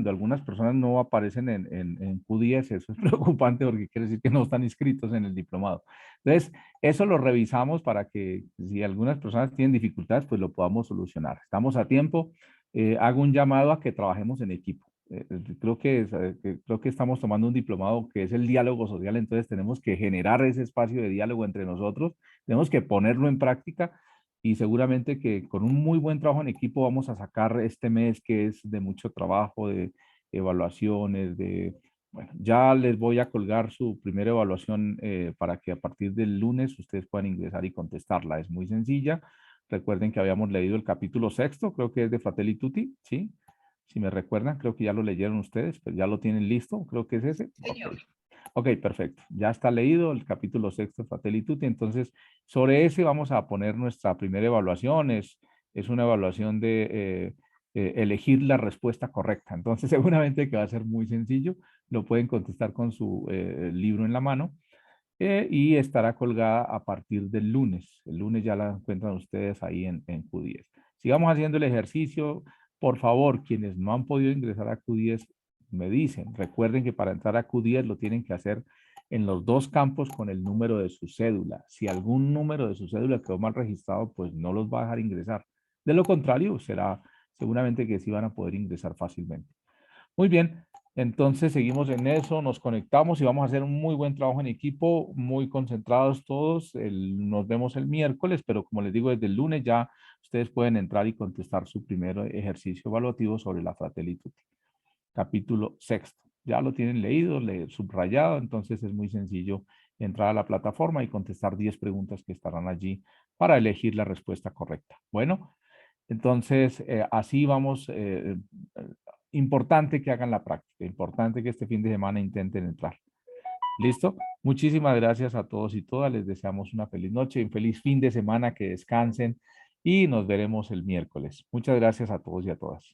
Algunas personas no aparecen en Q10, eso es preocupante porque quiere decir que no están inscritos en el diplomado. Entonces, eso lo revisamos para que si algunas personas tienen dificultades, pues lo podamos solucionar. Estamos a tiempo. Hago un llamado a que trabajemos en equipo. Creo que estamos tomando un diplomado que es el diálogo social, entonces tenemos que generar ese espacio de diálogo entre nosotros, tenemos que ponerlo en práctica. Y seguramente que con un muy buen trabajo en equipo vamos a sacar este mes que es de mucho trabajo, de evaluaciones, bueno, ya les voy a colgar su primera evaluación para que a partir del lunes ustedes puedan ingresar y contestarla. Es muy sencilla. Recuerden que habíamos leído el capítulo 6, creo que es de Fratelli Tutti, ¿sí? Si me recuerdan, creo que ya lo leyeron ustedes, pero ya lo tienen listo, creo que es ese. Señor. Okay. Ok, perfecto. Ya está leído el capítulo 6 de Fratelli Tutti. Entonces, sobre ese vamos a poner nuestra primera evaluación. Es una evaluación de elegir la respuesta correcta. Entonces, seguramente que va a ser muy sencillo. Lo pueden contestar con su libro en la mano. Y estará colgada a partir del lunes. El lunes ya la encuentran ustedes ahí en Q10. Sigamos haciendo el ejercicio. Por favor, quienes no han podido ingresar a Q10, me dicen. Recuerden que para entrar a Q10 lo tienen que hacer en los dos campos con el número de su cédula. Si algún número de su cédula quedó mal registrado, pues no los va a dejar ingresar. De lo contrario, será seguramente que sí van a poder ingresar fácilmente. Muy bien. Entonces seguimos en eso, nos conectamos y vamos a hacer un muy buen trabajo en equipo, muy concentrados todos. Nos vemos el miércoles, pero como les digo, desde el lunes ya ustedes pueden entrar y contestar su primer ejercicio evaluativo sobre la Fratelli Tutti. Capítulo 6. Ya lo tienen leído, subrayado, entonces es muy sencillo entrar a la plataforma y contestar 10 preguntas que estarán allí para elegir la respuesta correcta. Bueno, entonces así vamos. Importante que hagan la práctica, importante que este fin de semana intenten entrar. ¿Listo? Muchísimas gracias a todos y todas. Les deseamos una feliz noche, un feliz fin de semana, que descansen y nos veremos el miércoles. Muchas gracias a todos y a todas.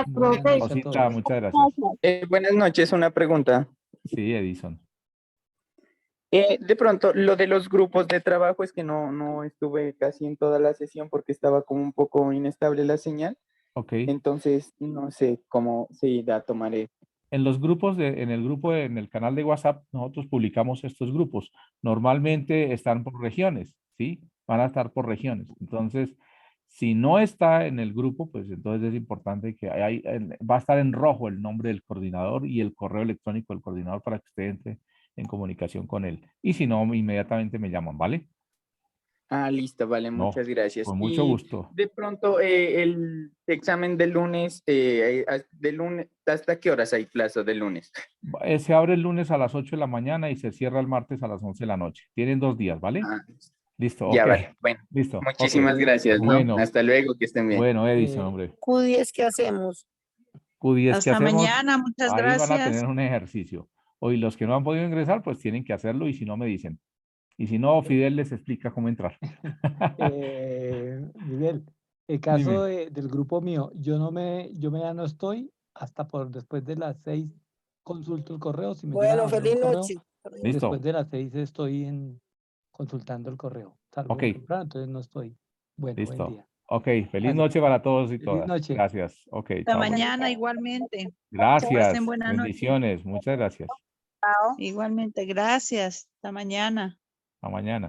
Buenas noches a Rosita, todos. muchas gracias. Buenas noches, una pregunta. Sí, Edison. De pronto, lo de los grupos de trabajo es que no estuve casi en toda la sesión porque estaba como un poco inestable la señal. Ok. Entonces, no sé cómo se la tomaré. En los grupos, en el canal de WhatsApp, nosotros publicamos estos grupos. Normalmente están por regiones, ¿sí? Van a estar por regiones. Entonces, si no está en el grupo, pues entonces es importante que va a estar en rojo el nombre del coordinador y el correo electrónico del coordinador para que usted entre en comunicación con él. Y si no, inmediatamente me llaman, ¿vale? Ah, listo, vale, No, muchas gracias. con mucho gusto. De pronto, el examen del lunes, ¿hasta qué horas hay plazo del lunes? Se abre el lunes a las 8 de la mañana y se cierra el martes a las 11 de la noche. Tienen 2 días, ¿vale? Ah, Listo, ya, ok. vale. Bueno, Listo. muchísimas Ok. gracias, ¿no? Bueno. Hasta luego, que estén bien. Bueno, Edison, hombre. Q10, ¿qué hacemos? Q10, ¿qué Hasta hacemos? mañana, muchas Ahí van a gracias. tener un ejercicio. Hoy los que no han podido ingresar, pues tienen que hacerlo y si no me dicen. Y si no, Fidel les explica cómo entrar. Miguel, el caso Dime. del grupo mío, yo ya no estoy hasta por después de las 6 consulto el correo. Si me llegan a Bueno, mandar un feliz correo, noche. Listo. después de las 6 estoy consultando el correo. Salgo Ok. temprano, entonces no estoy. Bueno, buen Listo. día. Ok, feliz Gracias. noche para todos y Feliz todas. noche. Gracias. Ok, Hasta chao. mañana igualmente. Gracias. Pasen buena noche. Bendiciones. Muchas gracias. Igualmente, gracias. Hasta mañana. Hasta mañana.